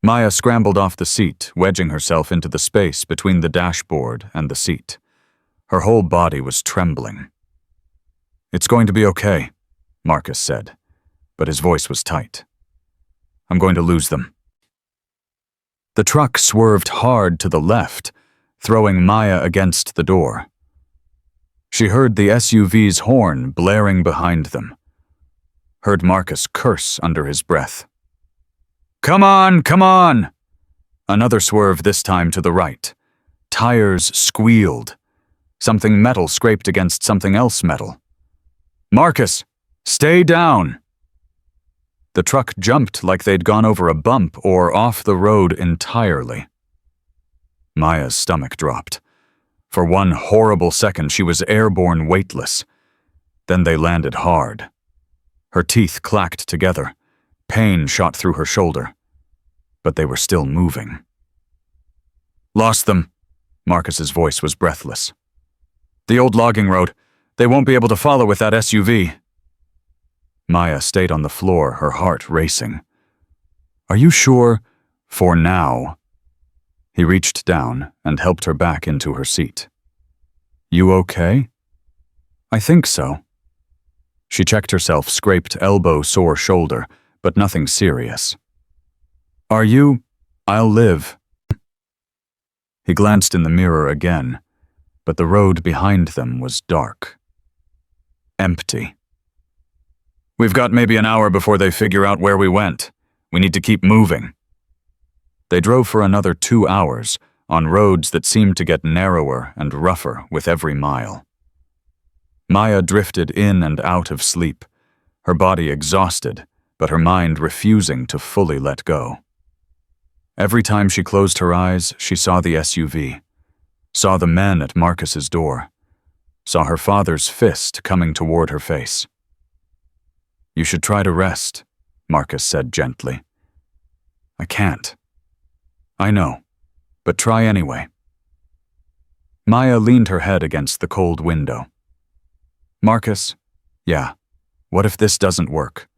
Speaker 1: Maya scrambled off the seat, wedging herself into the space between the dashboard and the seat. Her whole body was trembling. "It's going to be okay," Marcus said, but his voice was tight. "I'm going to lose them." The truck swerved hard to the left, throwing Maya against the door. She heard the SUV's horn blaring behind them. Heard Marcus curse under his breath. "Come on, come on!" Another swerve, this time to the right. Tires squealed. Something metal scraped against something else metal. "Marcus, stay down!" The truck jumped like they'd gone over a bump or off the road entirely. Maya's stomach dropped. For one horrible second, she was airborne, weightless. Then they landed hard. Her teeth clacked together. Pain shot through her shoulder. But they were still moving. "Lost them." Marcus's voice was breathless. "The old logging road. They won't be able to follow with that SUV." Maya stayed on the floor, her heart racing. "Are you sure? For now." He reached down and helped her back into her seat. "You okay?" "I think so." She checked herself, scraped elbow, sore shoulder, but nothing serious. "Are you? I'll live." He glanced in the mirror again, but the road behind them was dark. Empty. "We've got maybe an hour before they figure out where we went. We need to keep moving." They drove for another 2 hours, on roads that seemed to get narrower and rougher with every mile. Maya drifted in and out of sleep, her body exhausted, but her mind refusing to fully let go. Every time she closed her eyes, she saw the SUV, saw the men at Marcus's door, saw her father's fist coming toward her face. "You should try to rest," Marcus said gently. "I can't." "I know, but try anyway." Maya leaned her head against the cold window. "Marcus, yeah, what if this doesn't work?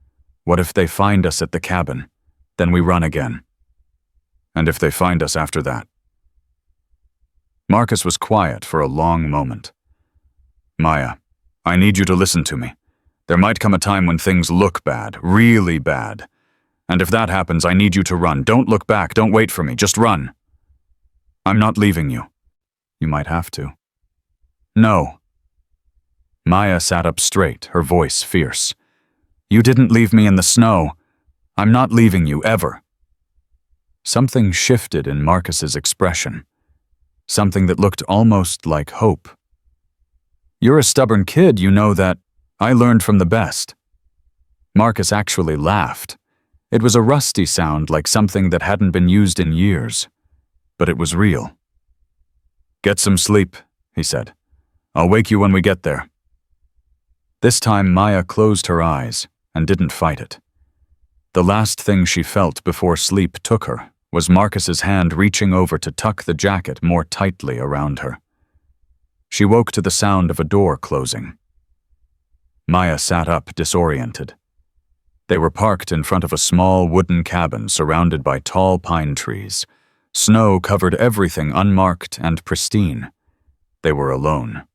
Speaker 1: What if they find us at the cabin? Then we run again. And if they find us after that?" Marcus was quiet for a long moment. "Maya, I need you to listen to me. There might come a time when things look bad, really bad. And if that happens, I need you to run. Don't look back, don't wait for me, just run. I'm not leaving you." "You might have to." "No." Maya sat up straight, her voice fierce. "You didn't leave me in the snow. I'm not leaving you, ever." Something shifted in Marcus's expression. Something that looked almost like hope. "You're a stubborn kid, you know that. I learned from the best." Marcus actually laughed. It was a rusty sound, like something that hadn't been used in years. But it was real. "Get some sleep," he said. "I'll wake you when we get there." This time Maya closed her eyes and didn't fight it. The last thing she felt before sleep took her was Marcus's hand reaching over to tuck the jacket more tightly around her. She woke to the sound of a door closing. Maya sat up, disoriented. They were parked in front of a small wooden cabin surrounded by tall pine trees, Snow covered everything unmarked and pristine. They were alone.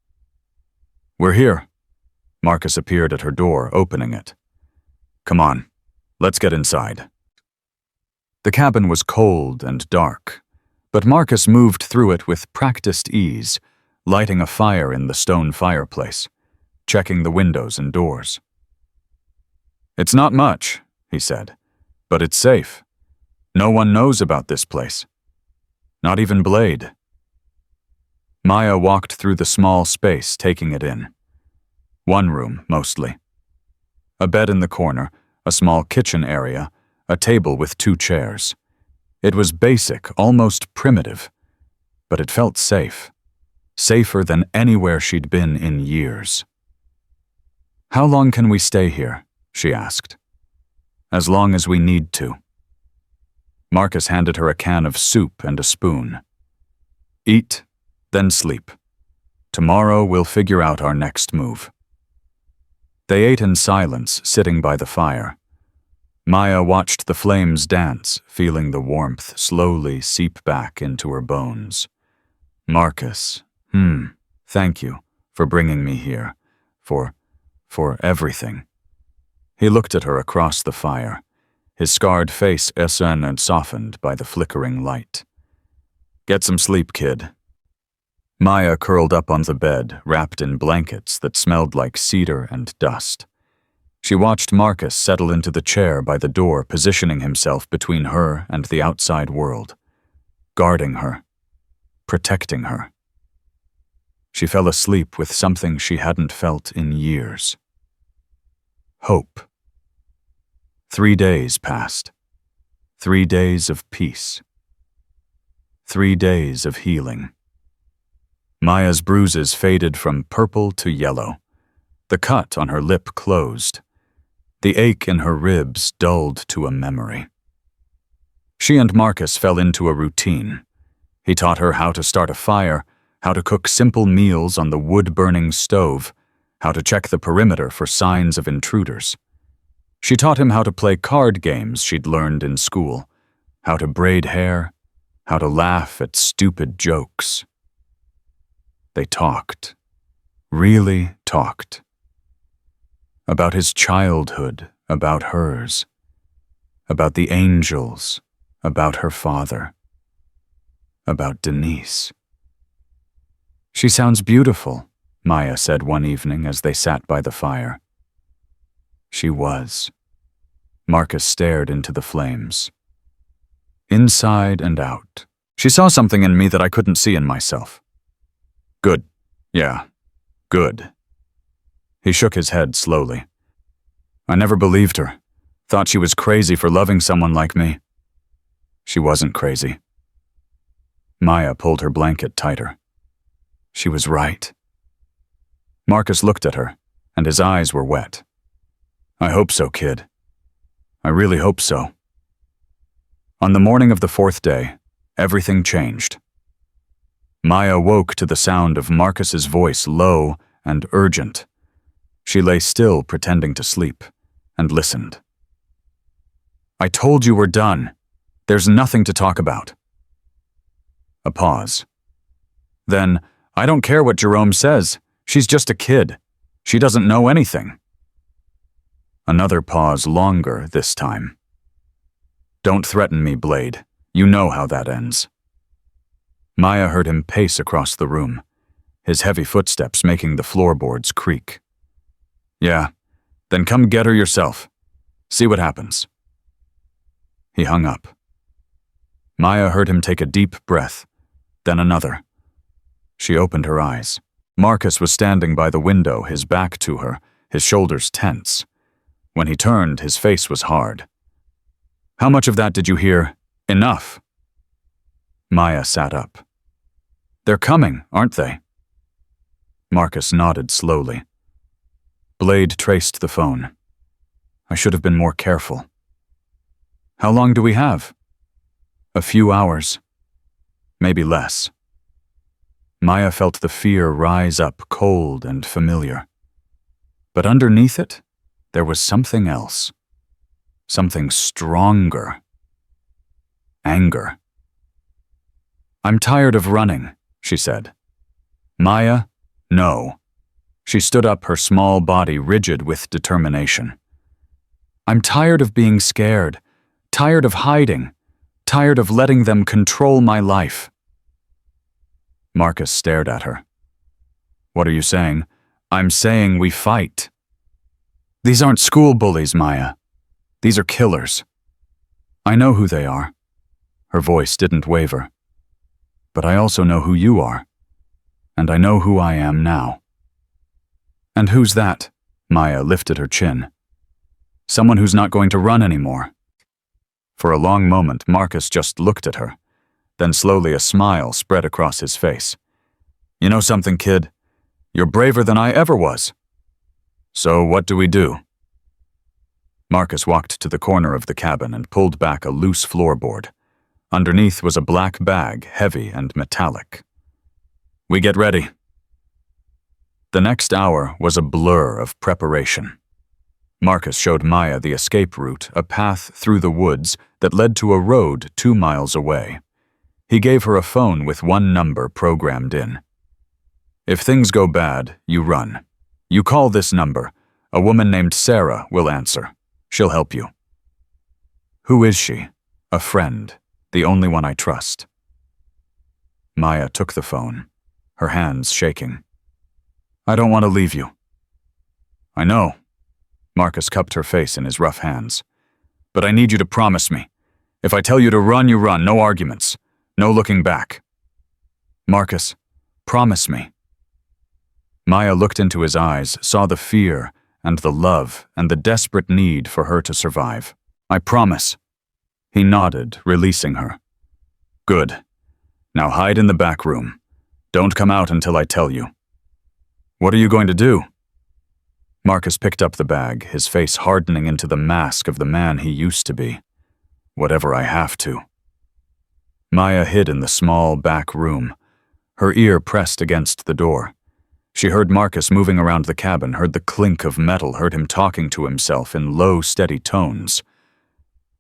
Speaker 1: "We're here." Marcus appeared at her door, opening it. "Come on, let's get inside." The cabin was cold and dark, but Marcus moved through it with practiced ease, lighting a fire in the stone fireplace, checking the windows and doors. "It's not much," he said, "but it's safe. No one knows about this place. Not even Blade." Maya walked through the small space, taking it in. One room, mostly. A bed in the corner, a small kitchen area, a table with 2 chairs. It was basic, almost primitive, but it felt safe. Safer than anywhere she'd been in years. "How long can we stay here?" she asked. "As long as we need to." Marcus handed her a can of soup and a spoon. "Eat, then sleep. Tomorrow we'll figure out our next move." They ate in silence, sitting by the fire. Maya watched the flames dance, feeling the warmth slowly seep back into her bones. "Marcus, thank you for bringing me here, for everything." He looked at her across the fire, his scarred face essen and softened by the flickering light. "Get some sleep, kid." Maya curled up on the bed, wrapped in blankets that smelled like cedar and dust. She watched Marcus settle into the chair by the door, positioning himself between her and the outside world, guarding her, protecting her. She fell asleep with something she hadn't felt in years. Hope. 3 days passed. 3 days of peace. 3 days of healing. Maya's bruises faded from purple to yellow. The cut on her lip closed. The ache in her ribs dulled to a memory. She and Marcus fell into a routine. He taught her how to start a fire, how to cook simple meals on the wood-burning stove, how to check the perimeter for signs of intruders. She taught him how to play card games she'd learned in school, how to braid hair, how to laugh at stupid jokes. They talked, really talked. About his childhood, about hers, about the angels, about her father, about Denise. "She sounds beautiful," Maya said one evening as they sat by the fire. She was. Marcus stared into the flames. Inside and out. "She saw something in me that I couldn't see in myself." "Good. Yeah, good." He shook his head slowly. "I never believed her. Thought she was crazy for loving someone like me." "She wasn't crazy." Maya pulled her blanket tighter. She was right. Marcus looked at her, and his eyes were wet. "I hope so, kid. I really hope so." On the morning of the 4th day, everything changed. Maya woke to the sound of Marcus's voice, low and urgent. She lay still, pretending to sleep, and listened. "I told you we're done. There's nothing to talk about." A pause. Then, "I don't care what Jerome says. She's just a kid. She doesn't know anything." Another pause, longer this time. "Don't threaten me, Blade. You know how that ends." Maya heard him pace across the room, his heavy footsteps making the floorboards creak. "Yeah, then come get her yourself. See what happens." He hung up. Maya heard him take a deep breath, then another. She opened her eyes. Marcus was standing by the window, his back to her, his shoulders tense. When he turned, his face was hard. "How much of that did you hear? Enough." Maya sat up. "They're coming, aren't they?" Marcus nodded slowly. Blade traced the phone. "I should have been more careful." "How long do we have?" "A few hours. Maybe less." Maya felt the fear rise up, cold and familiar. But underneath it, there was something else. Something stronger. Anger. I'm tired of running, she said. Maya, no. She stood up, her small body rigid with determination. I'm tired of being scared, tired of hiding, tired of letting them control my life. Marcus stared at her. What are you saying? I'm saying we fight. These aren't school bullies, Maya. These are killers. I know who they are. Her voice didn't waver. But I also know who you are. And I know who I am now. And who's that? Maya lifted her chin. Someone who's not going to run anymore. For a long moment, Marcus just looked at her. Then slowly a smile spread across his face. You know something, kid? You're braver than I ever was. So what do we do? Marcus walked to the corner of the cabin and pulled back a loose floorboard. Underneath was a black bag, heavy and metallic. We get ready. The next hour was a blur of preparation. Marcus showed Maya the escape route, a path through the woods that led to a road 2 miles away. He gave her a phone with one number programmed in. If things go bad, you run. You call this number. A woman named Sarah will answer. She'll help you. Who is she? A friend, the only one I trust. Maya took the phone, her hands shaking. I don't want to leave you. I know. Marcus cupped her face in his rough hands. But I need you to promise me. If I tell you to run, you run. No arguments. No looking back. Marcus, promise me. Maya looked into his eyes, saw the fear and the love and the desperate need for her to survive. I promise. He nodded, releasing her. Good. Now hide in the back room. Don't come out until I tell you. What are you going to do? Marcus picked up the bag, his face hardening into the mask of the man he used to be. Whatever I have to. Maya hid in the small back room, her ear pressed against the door. She heard Marcus moving around the cabin, heard the clink of metal, heard him talking to himself in low, steady tones.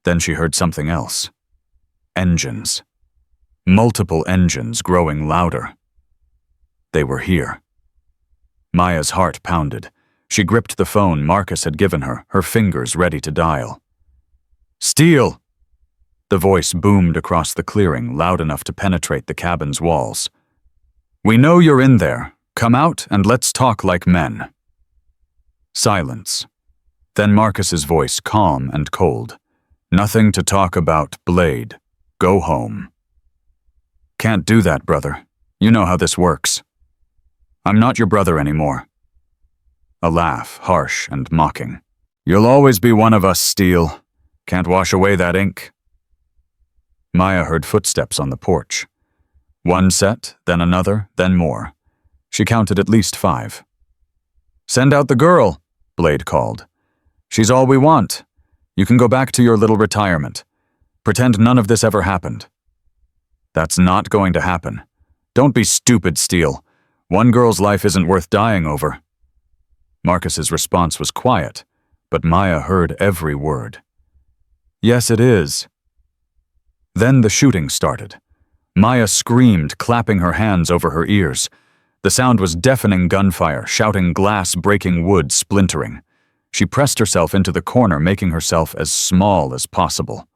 Speaker 1: Then she heard something else. Engines. Multiple engines growing louder. They were here. Maya's heart pounded. She gripped the phone Marcus had given her, her fingers ready to dial. Steele! The voice boomed across the clearing, loud enough to penetrate the cabin's walls. We know you're in there. Come out and let's talk like men. Silence. Then Marcus's voice, calm and cold. Nothing to talk about, Blade. Go home. Can't do that, brother. You know how this works. I'm not your brother anymore. A laugh, harsh and mocking. You'll always be one of us, Steele. Can't wash away that ink. Maya heard footsteps on the porch. One set, then another, then more. She counted at least 5. Send out the girl, Blade called. She's all we want. You can go back to your little retirement. Pretend none of this ever happened. That's not going to happen. Don't be stupid, Steele. One girl's life isn't worth dying over. Marcus's response was quiet, but Maya heard every word. Yes, it is. Then the shooting started. Maya screamed, clapping her hands over her ears. The sound was deafening gunfire, shouting glass breaking wood, splintering. She pressed herself into the corner, making herself as small as possible.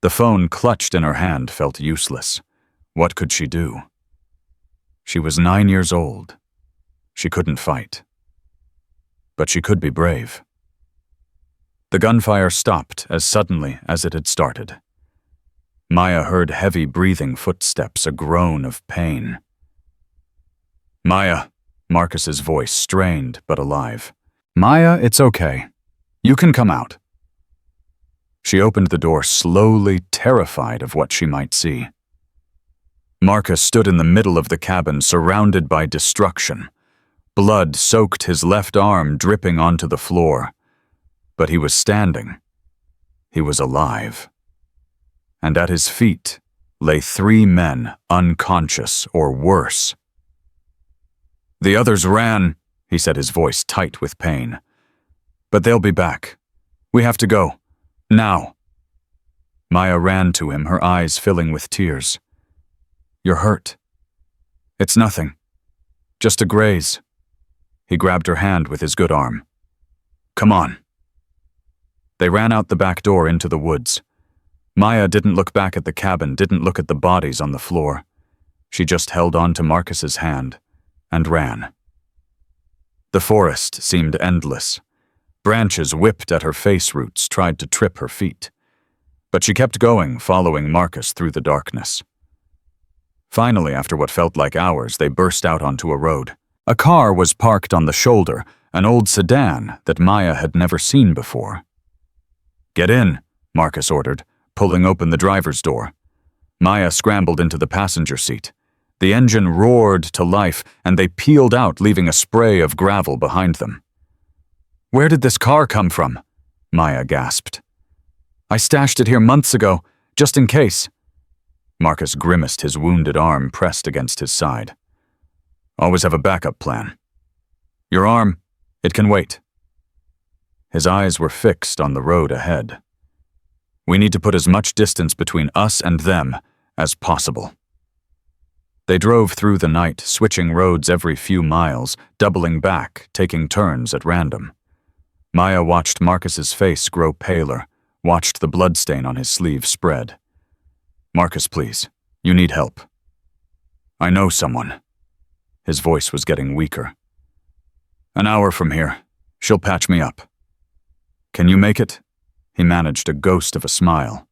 Speaker 1: The phone clutched in her hand felt useless. What could she do? She was 9 years old. She couldn't fight. But she could be brave. The gunfire stopped as suddenly as it had started. Maya heard heavy breathing footsteps, a groan of pain. Maya, Marcus's voice strained but alive. Maya, it's okay. You can come out. She opened the door slowly, terrified of what she might see. Marcus stood in the middle of the cabin, surrounded by destruction. Blood soaked his left arm, dripping onto the floor. But he was standing. He was alive. And at his feet lay 3 men, unconscious or worse. The others ran, he said, his voice tight with pain. But they'll be back. We have to go. Now. Maya ran to him, her eyes filling with tears. You're hurt." "It's nothing. Just a graze." He grabbed her hand with his good arm. "Come on." They ran out the back door into the woods. Maya didn't look back at the cabin, didn't look at the bodies on the floor. She just held on to Marcus's hand and ran. The forest seemed endless. Branches whipped at her face roots, tried to trip her feet. But she kept going, following Marcus through the darkness. Finally, after what felt like hours, they burst out onto a road. A car was parked on the shoulder, an old sedan that Maya had never seen before. "Get in," Marcus ordered, pulling open the driver's door. Maya scrambled into the passenger seat. The engine roared to life, and they peeled out, leaving a spray of gravel behind them. "Where did this car come from?" Maya gasped. "I stashed it here months ago, just in case." Marcus grimaced, his wounded arm pressed against his side. "Always have a backup plan. Your arm, it can wait." His eyes were fixed on the road ahead. "We need to put as much distance between us and them as possible." They drove through the night, switching roads every few miles, doubling back, taking turns at random. Maya watched Marcus's face grow paler, watched the bloodstain on his sleeve spread. "Marcus, please, you need help." "I know someone." His voice was getting weaker. "An hour from here, she'll patch me up." "Can you make it?" He managed a ghost of a smile.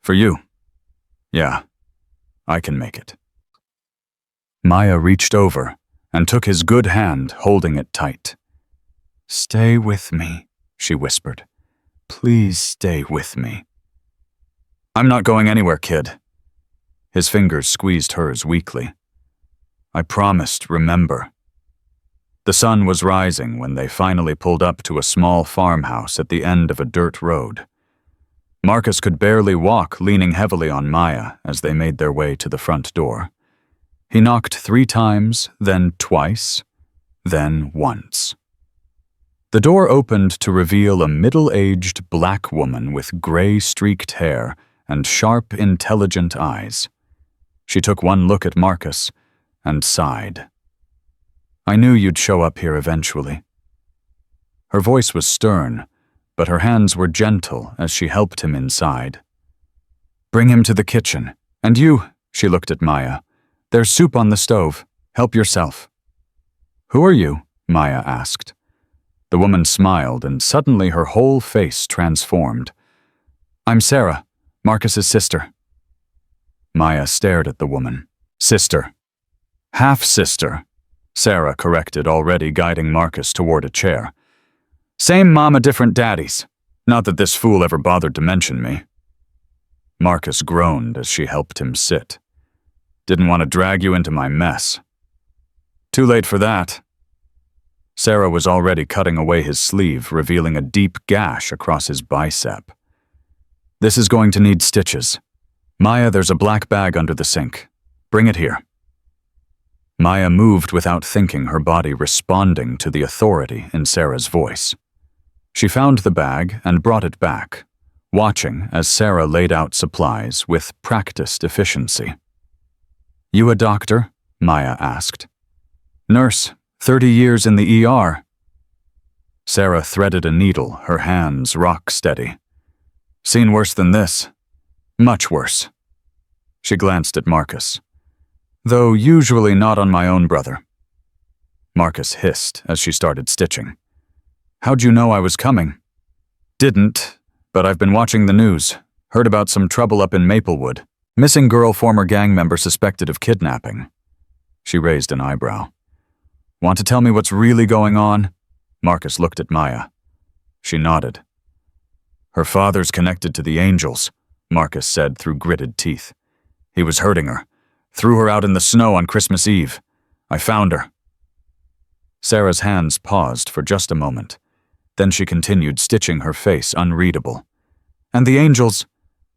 Speaker 1: "For you? Yeah, I can make it." Maya reached over and took his good hand, holding it tight. "Stay with me," she whispered. "Please stay with me." "I'm not going anywhere, kid." His fingers squeezed hers weakly. "I promised, remember." The sun was rising when they finally pulled up to a small farmhouse at the end of a dirt road. Marcus could barely walk, leaning heavily on Maya as they made their way to the front door. He knocked 3 times, then twice, then once. The door opened to reveal a middle-aged black woman with gray-streaked hair and sharp, intelligent eyes. She took one look at Marcus and sighed. "I knew you'd show up here eventually." Her voice was stern, but her hands were gentle as she helped him inside. "Bring him to the kitchen. And you," she looked at Maya. "There's soup on the stove. Help yourself." "Who are you?" Maya asked. The woman smiled, and suddenly her whole face transformed. "I'm Sarah, Marcus's sister." Maya stared at the woman. "Sister." "Half-sister," Sarah corrected, already guiding Marcus toward a chair. "Same mama, different daddies. Not that this fool ever bothered to mention me." Marcus groaned as she helped him sit. "Didn't want to drag you into my mess." "Too late for that." Sarah was already cutting away his sleeve, revealing a deep gash across his bicep. "This is going to need stitches. Maya, there's a black bag under the sink. Bring it here." Maya moved without thinking, her body responding to the authority in Sarah's voice. She found the bag and brought it back, watching as Sarah laid out supplies with practiced efficiency. "You a doctor?" Maya asked. "Nurse, 30 years in the ER." Sarah threaded a needle, her hands rock steady. "Seen worse than this. Much worse." She glanced at Marcus. "Though usually not on my own brother." Marcus hissed as she started stitching. "How'd you know I was coming?" "Didn't, but I've been watching the news. Heard about some trouble up in Maplewood. Missing girl, former gang member suspected of kidnapping." She raised an eyebrow. "Want to tell me what's really going on?" Marcus looked at Maya. She nodded. "Her father's connected to the Angels," Marcus said through gritted teeth. "He was hurting her. Threw her out in the snow on Christmas Eve. I found her." Sarah's hands paused for just a moment. Then she continued, stitching her face unreadable. "And the Angels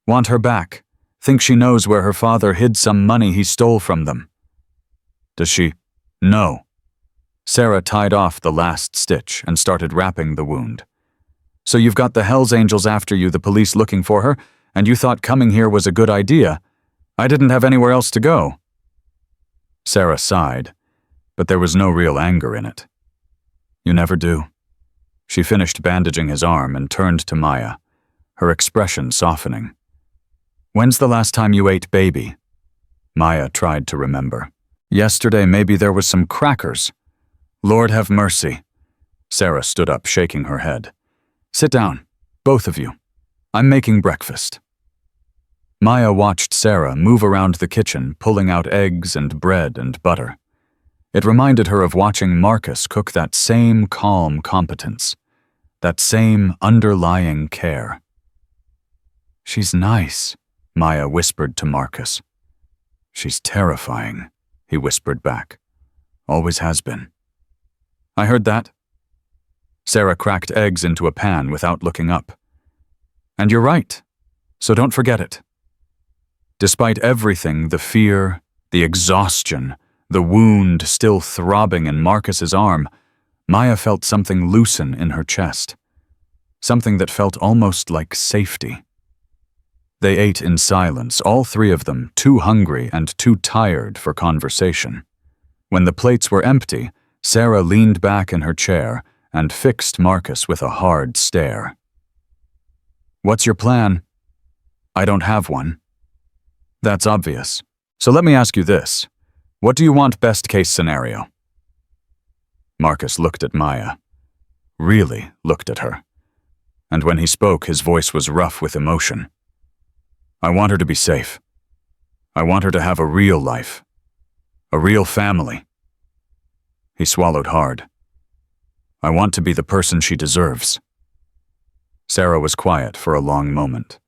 Speaker 1: want her back. Think she knows where her father hid some money he stole from them." "Does she?" "No." Sarah tied off the last stitch and started wrapping the wound. "So you've got the Hells Angels after you, the police looking for her, and you thought coming here was a good idea. I didn't have anywhere else to go. Sarah sighed, but there was no real anger in it. You never do. She finished bandaging his arm and turned to Maya, her expression softening. When's the last time you ate baby? Maya tried to remember. Yesterday maybe there was some crackers. Lord have mercy. Sarah stood up, shaking her head. Sit down, both of you. I'm making breakfast. Maya watched Sarah move around the kitchen, pulling out eggs and bread and butter. It reminded her of watching Marcus cook that same calm competence, that same underlying care. She's nice, Maya whispered to Marcus. She's terrifying, he whispered back. Always has been. I heard that. Sarah cracked eggs into a pan without looking up. And you're right, so don't forget it. Despite everything, the fear, the exhaustion, the wound still throbbing in Marcus's arm, Maya felt something loosen in her chest. Something that felt almost like safety. They ate in silence, all three of them, too hungry and too tired for conversation. When the plates were empty, Sarah leaned back in her chair and fixed Marcus with a hard stare. What's your plan? I don't have one. That's obvious. So let me ask you this. What do you want best case scenario? Marcus looked at Maya. Really looked at her. And when he spoke, his voice was rough with emotion. I want her to be safe. I want her to have a real life. A real family. He swallowed hard. I want to be the person she deserves. Sarah was quiet for a long moment.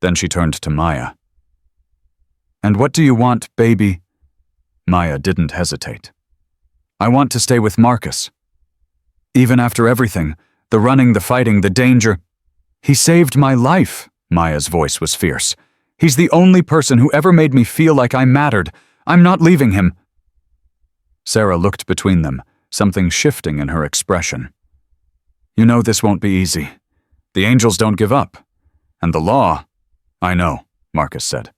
Speaker 1: Then she turned to Maya. And what do you want, baby? Maya didn't hesitate. I want to stay with Marcus. Even after everything, the running, the fighting, the danger. He saved my life, Maya's voice was fierce. He's the only person who ever made me feel like I mattered. I'm not leaving him. Sarah looked between them, something shifting in her expression. You know this won't be easy. The angels don't give up. And the law. I know, Marcus said.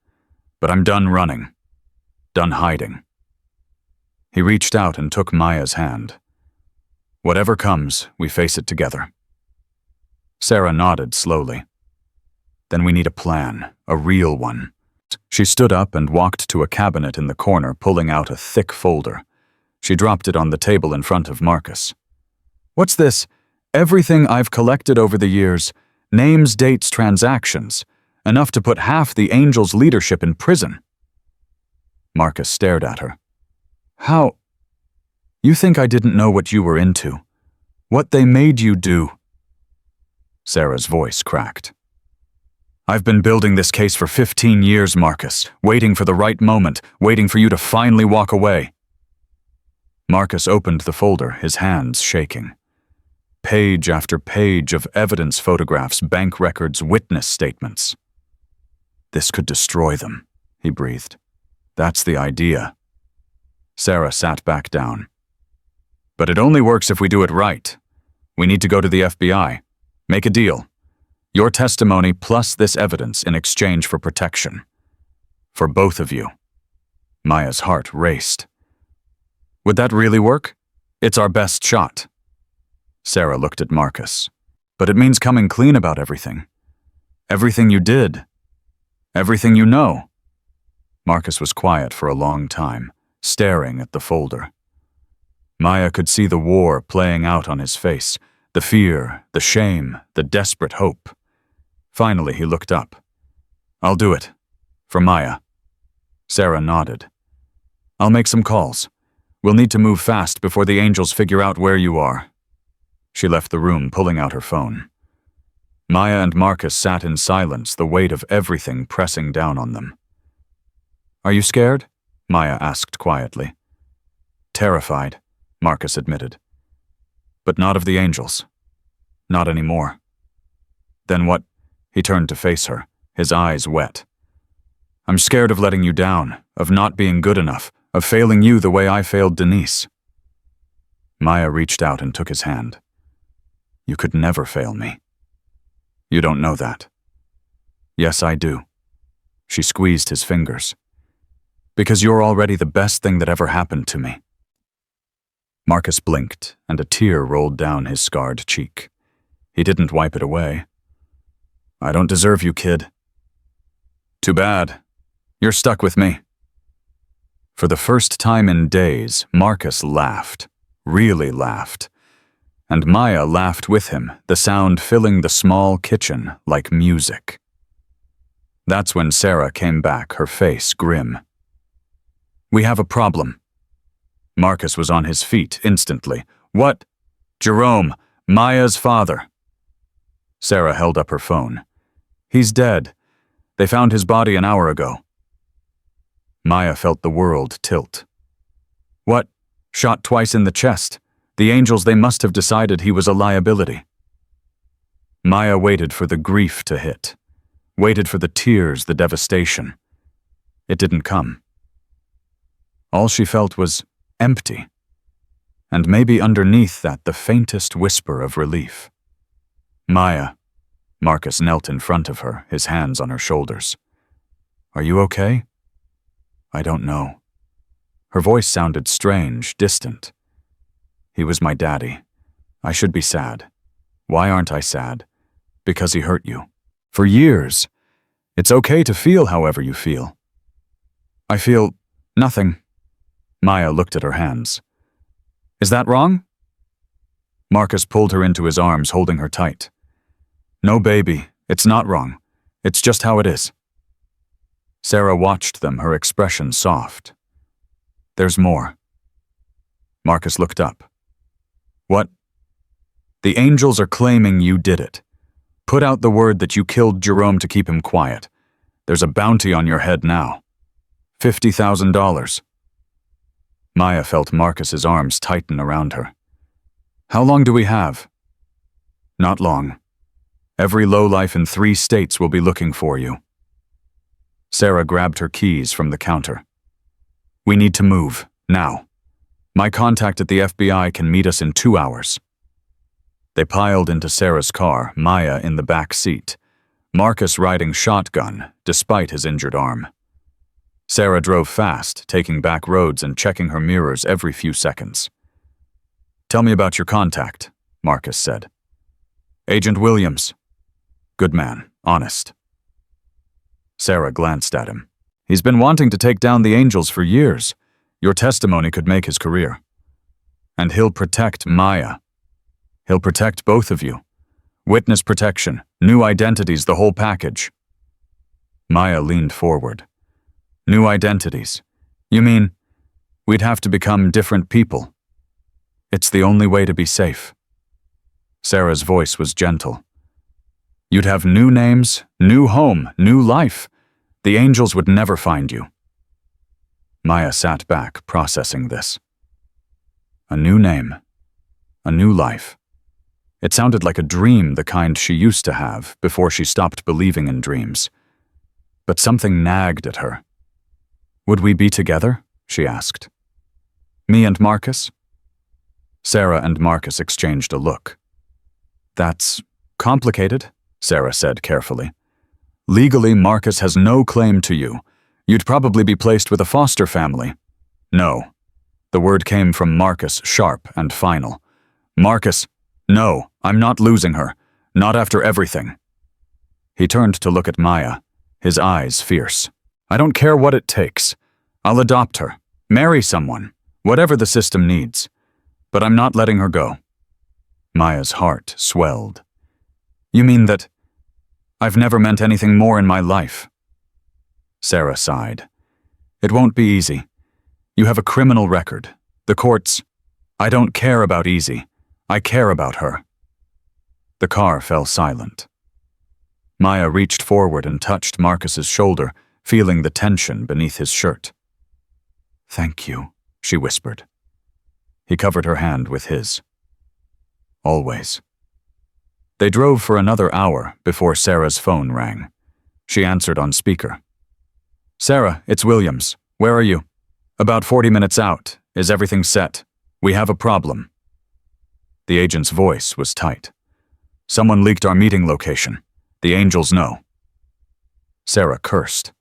Speaker 1: But I'm done running. Done hiding. He reached out and took Maya's hand. Whatever comes, we face it together. Sarah nodded slowly. Then we need a plan, a real one. She stood up and walked to a cabinet in the corner, pulling out a thick folder. She dropped it on the table in front of Marcus. What's this? Everything I've collected over the years. Names, dates, transactions. Enough to put half the Angels' leadership in prison. Marcus stared at her. How? You think I didn't know what you were into? What they made you do? Sarah's voice cracked. I've been building this case for 15 years, Marcus, waiting for the right moment, waiting for you to finally walk away. Marcus opened the folder, his hands shaking. Page after page of evidence photographs, bank records, witness statements. This could destroy them, he breathed. That's the idea. Sarah sat back down. But it only works if we do it right. We need to go to the FBI. Make a deal. Your testimony plus this evidence in exchange for protection. For both of you. Maya's heart raced. Would that really work? It's our best shot. Sarah looked at Marcus. But it means coming clean about everything. Everything you did. Everything you know. Marcus was quiet for a long time, staring at the folder. Maya could see the war playing out on his face, the fear, the shame, the desperate hope. Finally, he looked up. I'll do it. For Maya. Sarah nodded. I'll make some calls. We'll need to move fast before the Angels figure out where you are. She left the room, pulling out her phone. Maya and Marcus sat in silence, the weight of everything pressing down on them. Are you scared? Maya asked quietly. Terrified, Marcus admitted. But not of the Angels. Not anymore. Then what? He turned to face her, his eyes wet. I'm scared of letting you down, of not being good enough, of failing you the way I failed Denise. Maya reached out and took his hand. You could never fail me. You don't know that. Yes, I do. She squeezed his fingers. Because you're already the best thing that ever happened to me. Marcus blinked, and a tear rolled down his scarred cheek. He didn't wipe it away. I don't deserve you, kid. Too bad. You're stuck with me. For the first time in days, Marcus laughed, really laughed. And Maya laughed with him, the sound filling the small kitchen like music. That's when Sarah came back, her face grim. We have a problem. Marcus was on his feet instantly. What? Jerome, Maya's father. Sarah held up her phone. He's dead. They found his body an hour ago. Maya felt the world tilt. What? Shot twice in the chest. The angels, they must have decided he was a liability. Maya waited for the grief to hit. Waited for the tears, the devastation. It didn't come. All she felt was empty. And maybe underneath that, the faintest whisper of relief. Maya. Marcus knelt in front of her, his hands on her shoulders. Are you okay? I don't know. Her voice sounded strange, distant. He was my daddy. I should be sad. Why aren't I sad? Because he hurt you. For years. It's okay to feel however you feel. I feel nothing. Maya looked at her hands. Is that wrong? Marcus pulled her into his arms, holding her tight. No, baby, it's not wrong. It's just how it is. Sarah watched them, her expression soft. There's more. Marcus looked up. What? The angels are claiming you did it. Put out the word that you killed Jerome to keep him quiet. There's a bounty on your head now. $50,000. Maya felt Marcus's arms tighten around her. How long do we have? Not long. Every lowlife in 3 states will be looking for you. Sarah grabbed her keys from the counter. We need to move, now. My contact at the FBI can meet us in 2 hours. They piled into Sarah's car, Maya in the back seat, Marcus riding shotgun, despite his injured arm. Sarah drove fast, taking back roads and checking her mirrors every few seconds. Tell me about your contact, Marcus said. Agent Williams. Good man, honest. Sarah glanced at him. He's been wanting to take down the angels for years. Your testimony could make his career. And he'll protect Maya. He'll protect both of you. Witness protection, new identities, the whole package. Maya leaned forward. New identities. You mean, we'd have to become different people? It's the only way to be safe. Sarah's voice was gentle. You'd have new names, new home, new life. The angels would never find you. Maya sat back, processing this. A new name. A new life. It sounded like a dream, the kind she used to have before she stopped believing in dreams. But something nagged at her. Would we be together? She asked. Me and Marcus? Sarah and Marcus exchanged a look. That's complicated, Sarah said carefully. Legally, Marcus has no claim to you. You'd probably be placed with a foster family. No. The word came from Marcus, sharp and final. Marcus, no, I'm not losing her. Not after everything. He turned to look at Maya, his eyes fierce. I don't care what it takes. I'll adopt her, marry someone, whatever the system needs. But I'm not letting her go. Maya's heart swelled. You mean that I've never meant anything more in my life? Sarah sighed. It won't be easy. You have a criminal record. The courts. I don't care about easy. I care about her. The car fell silent. Maya reached forward and touched Marcus's shoulder, feeling the tension beneath his shirt. Thank you, she whispered. He covered her hand with his. Always. They drove for another hour before Sarah's phone rang. She answered on speaker. Sarah, it's Williams. Where are you? About 40 minutes out. Is everything set? We have a problem. The agent's voice was tight. Someone leaked our meeting location. The angels know. Sarah cursed.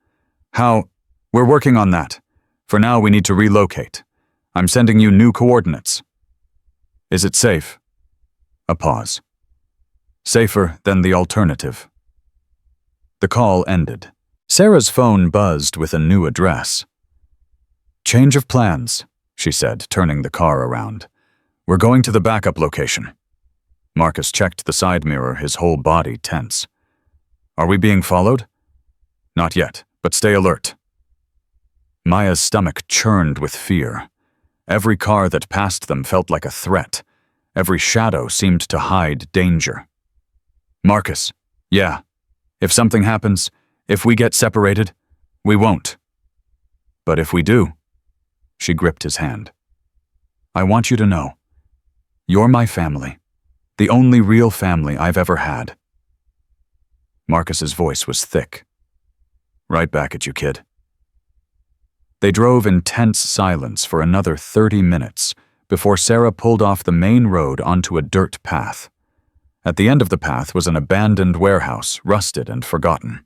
Speaker 1: How? We're working on that. For now, we need to relocate. I'm sending you new coordinates. Is it safe? A pause. Safer than the alternative. The call ended. Sarah's phone buzzed with a new address. Change of plans, she said, turning the car around. We're going to the backup location. Marcus checked the side mirror, his whole body tense. Are we being followed? Not yet, but stay alert. Maya's stomach churned with fear. Every car that passed them felt like a threat. Every shadow seemed to hide danger. Marcus, yeah. If something happens, if we get separated, we won't. But if we do, she gripped his hand. I want you to know, you're my family, the only real family I've ever had. Marcus's voice was thick. Right back at you, kid. They drove in tense silence for another 30 minutes before Sarah pulled off the main road onto a dirt path. At the end of the path was an abandoned warehouse, rusted and forgotten.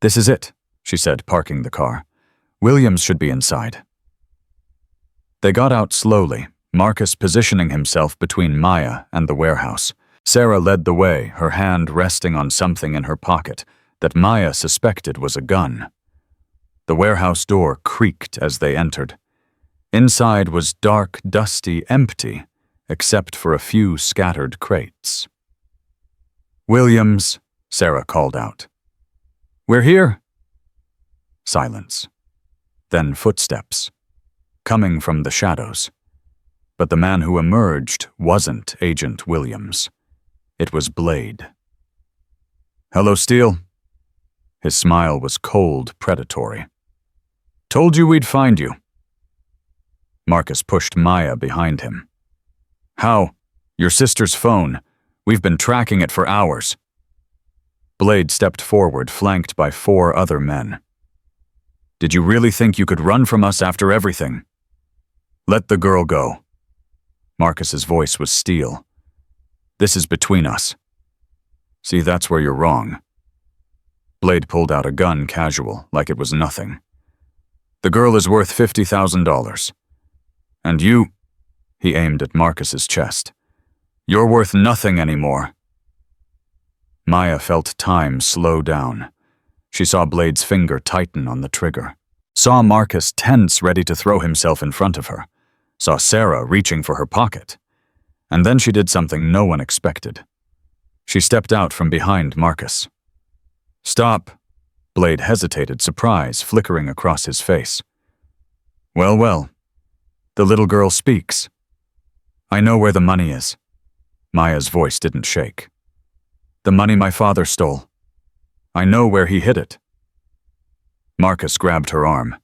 Speaker 1: This is it, she said, parking the car. Williams should be inside. They got out slowly, Marcus positioning himself between Maya and the warehouse. Sarah led the way, her hand resting on something in her pocket that Maya suspected was a gun. The warehouse door creaked as they entered. Inside was dark, dusty, empty, except for a few scattered crates. Williams, Sarah called out. We're here. Silence. Then footsteps, coming from the shadows. But the man who emerged wasn't Agent Williams. It was Blade. Hello, Steele. His smile was cold, predatory. Told you we'd find you. Marcus pushed Maya behind him. How? Your sister's phone. We've been tracking it for hours. Blade stepped forward, flanked by 4 other men. Did you really think you could run from us after everything? Let the girl go. Marcus's voice was steel. This is between us. See, that's where you're wrong. Blade pulled out a gun casual, like it was nothing. The girl is worth $50,000. And you, he aimed at Marcus's chest. You're worth nothing anymore. Maya felt time slow down. She saw Blade's finger tighten on the trigger. Saw Marcus tense, ready to throw himself in front of her. Saw Sarah reaching for her pocket. And then she did something no one expected. She stepped out from behind Marcus. Stop. Blade hesitated, surprise flickering across his face. Well, well. The little girl speaks. I know where the money is. Maya's voice didn't shake. The money my father stole. I know where he hid it. Marcus grabbed her arm.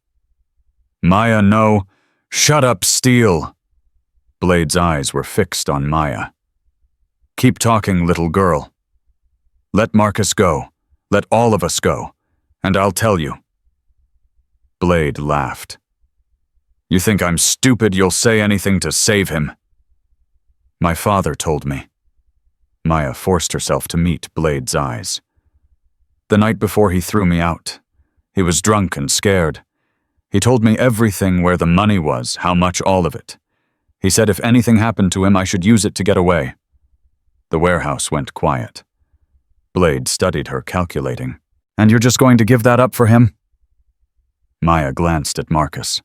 Speaker 1: Maya, no. Shut up, Steele. Blade's eyes were fixed on Maya. Keep talking, little girl. Let Marcus go. Let all of us go. And I'll tell you. Blade laughed. You think I'm stupid you'll say anything to save him? My father told me. Maya forced herself to meet Blade's eyes. The night before he threw me out. He was drunk and scared. He told me everything, where the money was, how much, all of it. He said if anything happened to him, I should use it to get away. The warehouse went quiet. Blade studied her, calculating. And you're just going to give that up for him? Maya glanced at Marcus.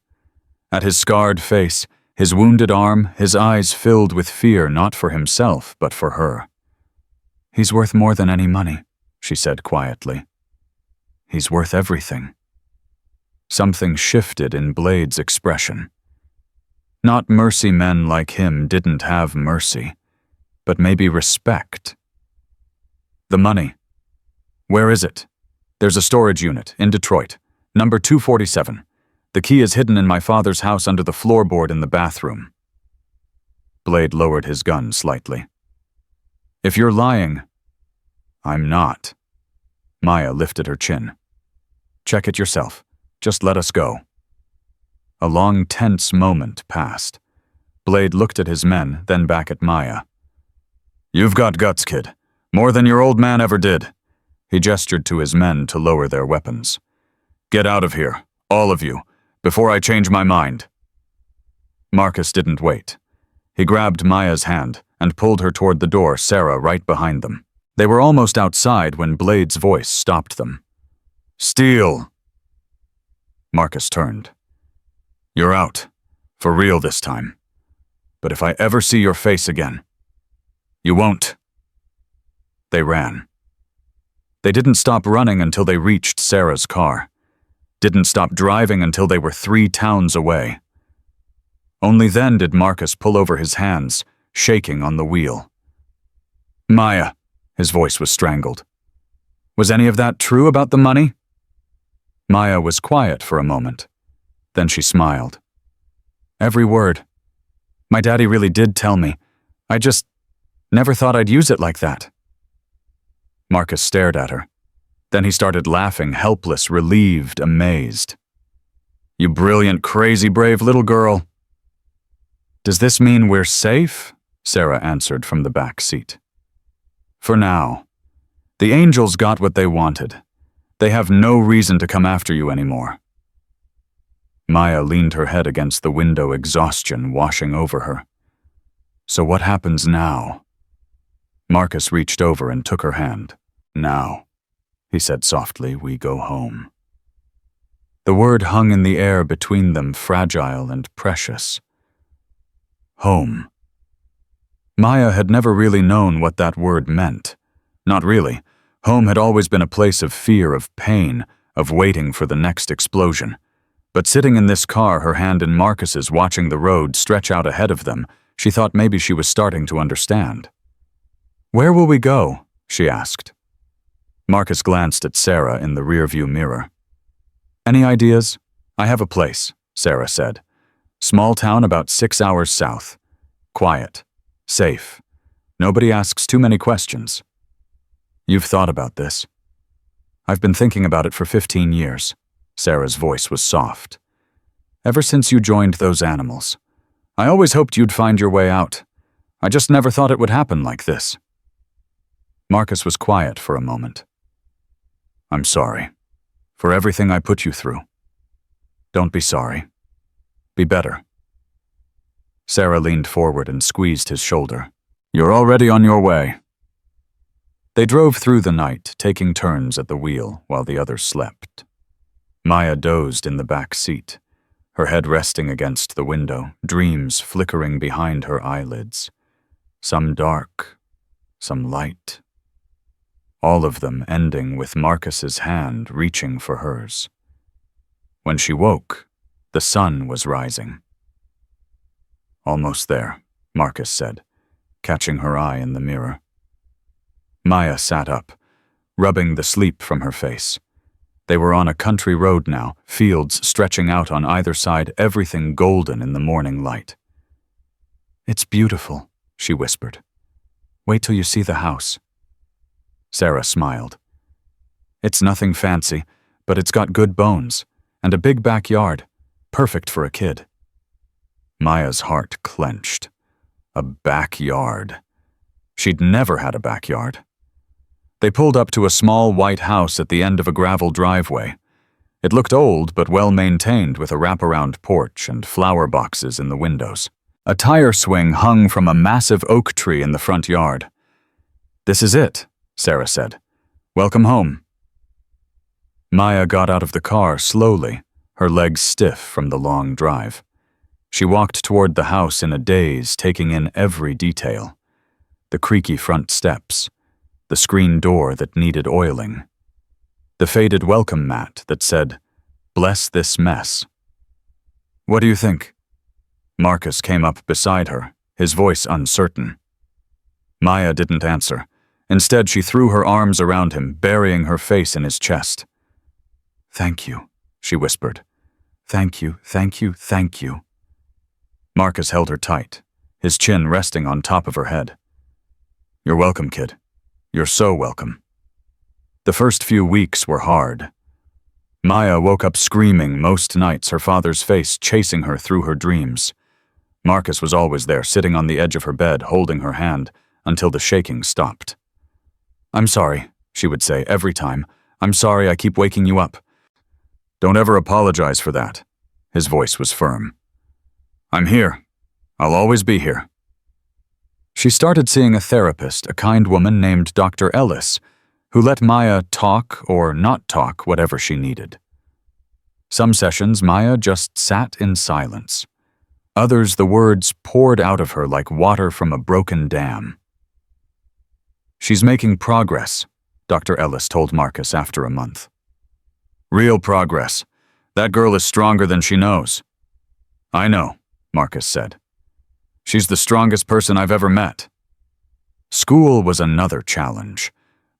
Speaker 1: At his scarred face, his wounded arm, his eyes filled with fear, not for himself, but for her. He's worth more than any money, she said quietly. He's worth everything. Something shifted in Blade's expression. Not mercy men like him didn't have mercy, but maybe respect. The money. Where is it? There's a storage unit in Detroit, number 247. The key is hidden in my father's house under the floorboard in the bathroom. Blade lowered his gun slightly. If you're lying, I'm not. Maya lifted her chin. Check it yourself. Just let us go. A long, tense moment passed. Blade looked at his men, then back at Maya. You've got guts, kid. More than your old man ever did. He gestured to his men to lower their weapons. Get out of here, all of you, before I change my mind." Marcus didn't wait. He grabbed Maya's hand and pulled her toward the door, Sarah right behind them. They were almost outside when Blade's voice stopped them. "Steele!" Marcus turned. "You're out. For real this time. But if I ever see your face again, you won't." They ran. They didn't stop running until they reached Sarah's car. Didn't stop driving until they were 3 towns away. Only then did Marcus pull over his hands, shaking on the wheel. "Maya," his voice was strangled. "Was any of that true about the money?" Maya was quiet for a moment. Then she smiled. "Every word. My daddy really did tell me. I just never thought I'd use it like that." Marcus stared at her. Then he started laughing, helpless, relieved, amazed. "You brilliant, crazy, brave little girl." "Does this mean we're safe?" Sarah answered from the back seat. "For now. The angels got what they wanted. They have no reason to come after you anymore." Maya leaned her head against the window, exhaustion washing over her. "So what happens now?" Marcus reached over and took her hand. "Now," he said softly, "we go home." The word hung in the air between them, fragile and precious. Home. Maya had never really known what that word meant. Not really. Home had always been a place of fear, of pain, of waiting for the next explosion. But sitting in this car, her hand in Marcus's, watching the road stretch out ahead of them, she thought maybe she was starting to understand. "Where will we go?" she asked. Marcus glanced at Sarah in the rearview mirror. "Any ideas?" "I have a place," Sarah said. "Small town about 6 hours south. Quiet. Safe. Nobody asks too many questions." "You've thought about this?" "I've been thinking about it for 15 years. Sarah's voice was soft. "Ever since you joined those animals. I always hoped you'd find your way out. I just never thought it would happen like this." Marcus was quiet for a moment. "I'm sorry. For everything I put you through." "Don't be sorry. Be better." Sarah leaned forward and squeezed his shoulder. "You're already on your way." They drove through the night, taking turns at the wheel while the others slept. Maya dozed in the back seat, her head resting against the window, dreams flickering behind her eyelids. Some dark, some light. All of them ending with Marcus's hand reaching for hers. When she woke, the sun was rising. "Almost there," Marcus said, catching her eye in the mirror. Maya sat up, rubbing the sleep from her face. They were on a country road now, fields stretching out on either side, everything golden in the morning light. "It's beautiful," she whispered. "Wait till you see the house." Sarah smiled. "It's nothing fancy, but it's got good bones, and a big backyard, perfect for a kid." Maya's heart clenched. A backyard. She'd never had a backyard. They pulled up to a small white house at the end of a gravel driveway. It looked old but well-maintained, with a wraparound porch and flower boxes in the windows. A tire swing hung from a massive oak tree in the front yard. "This is it," Sarah said. "Welcome home." Maya got out of the car slowly, her legs stiff from the long drive. She walked toward the house in a daze, taking in every detail. The creaky front steps, the screen door that needed oiling, the faded welcome mat that said, "Bless this mess." "What do you think?" Marcus came up beside her, his voice uncertain. Maya didn't answer. Instead, she threw her arms around him, burying her face in his chest. "Thank you," she whispered. "Thank you, thank you, thank you." Marcus held her tight, his chin resting on top of her head. "You're welcome, kid. You're so welcome." The first few weeks were hard. Maya woke up screaming most nights, her father's face chasing her through her dreams. Marcus was always there, sitting on the edge of her bed, holding her hand, until the shaking stopped. "I'm sorry," she would say every time. "I'm sorry I keep waking you up." "Don't ever apologize for that." His voice was firm. "I'm here. I'll always be here." She started seeing a therapist, a kind woman named Dr. Ellis, who let Maya talk or not talk whatever she needed. Some sessions, Maya just sat in silence. Others, the words poured out of her like water from a broken dam. "She's making progress," Dr. Ellis told Marcus after a month. "Real progress. That girl is stronger than she knows." "I know," Marcus said. "She's the strongest person I've ever met." School was another challenge.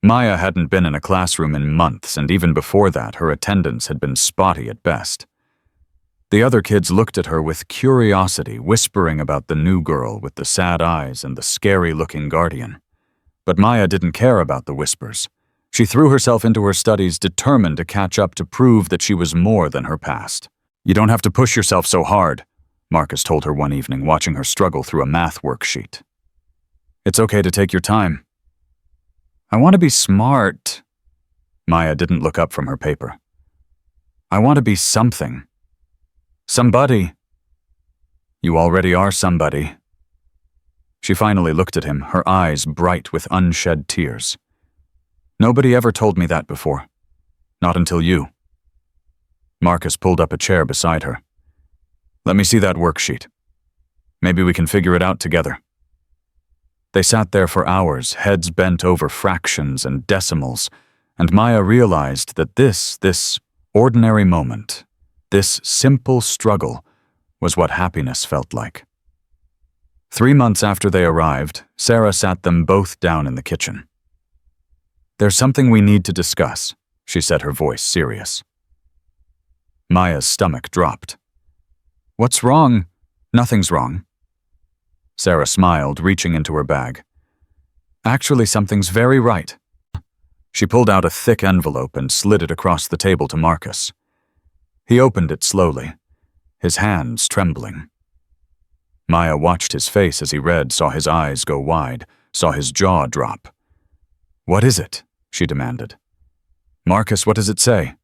Speaker 1: Maya hadn't been in a classroom in months, and even before that, her attendance had been spotty at best. The other kids looked at her with curiosity, whispering about the new girl with the sad eyes and the scary-looking guardian. But Maya didn't care about the whispers. She threw herself into her studies, determined to catch up to prove that she was more than her past. "You don't have to push yourself so hard," Marcus told her one evening, watching her struggle through a math worksheet. "It's okay to take your time." "I want to be smart." Maya didn't look up from her paper. "I want to be something. Somebody." "You already are somebody." She finally looked at him, her eyes bright with unshed tears. "Nobody ever told me that before. Not until you." Marcus pulled up a chair beside her. "Let me see that worksheet. Maybe we can figure it out together." They sat there for hours, heads bent over fractions and decimals, and Maya realized that this ordinary moment, this simple struggle, was what happiness felt like. 3 months after they arrived, Sarah sat them both down in the kitchen. "There's something we need to discuss," she said, her voice serious. Maya's stomach dropped. "What's wrong?" "Nothing's wrong." Sarah smiled, reaching into her bag. "Actually, something's very right." She pulled out a thick envelope and slid it across the table to Marcus. He opened it slowly, his hands trembling. Maya watched his face as he read, saw his eyes go wide, saw his jaw drop. "What is it?" she demanded. "Marcus, what does it say?"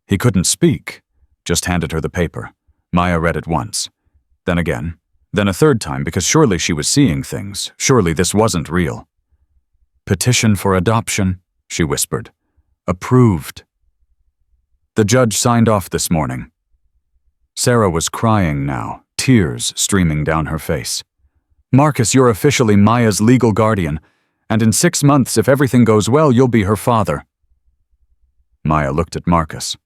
Speaker 1: He couldn't speak, just handed her the paper. Maya read it once, then again, then a third time, because surely she was seeing things. Surely this wasn't real. "Petition for adoption," she whispered. "Approved." The judge signed off this morning. Sarah was crying now, tears streaming down her face. "Marcus, you're officially Maya's legal guardian, and in 6 months, if everything goes well, you'll be her father." Maya looked at Marcus.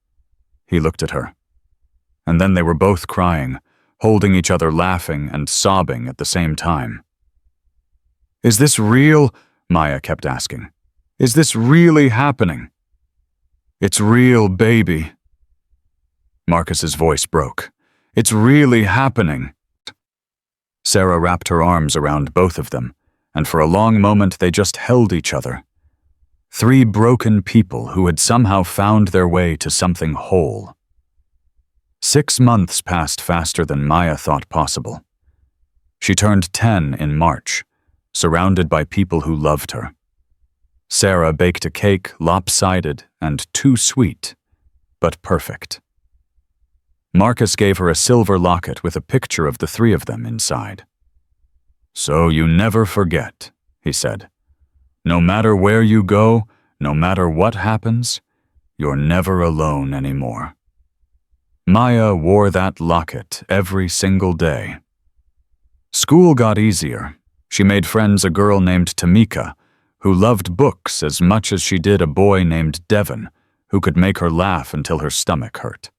Speaker 1: He looked at her. And then they were both crying, holding each other, laughing and sobbing at the same time. "Is this real?" Maya kept asking. "Is this really happening?" "It's real, baby." Marcus's voice broke. "It's really happening." Sarah wrapped her arms around both of them, and for a long moment they just held each other. 3 broken people who had somehow found their way to something whole. 6 months passed faster than Maya thought possible. She turned 10 in March, surrounded by people who loved her. Sarah baked a cake lopsided and too sweet, but perfect. Marcus gave her a silver locket with a picture of the 3 of them inside. "So you never forget," he said. "No matter where you go, no matter what happens, you're never alone anymore." Maya wore that locket every single day. School got easier. She made friends a girl named Tamika, who loved books as much as she did a boy named Devon, who could make her laugh until her stomach hurt.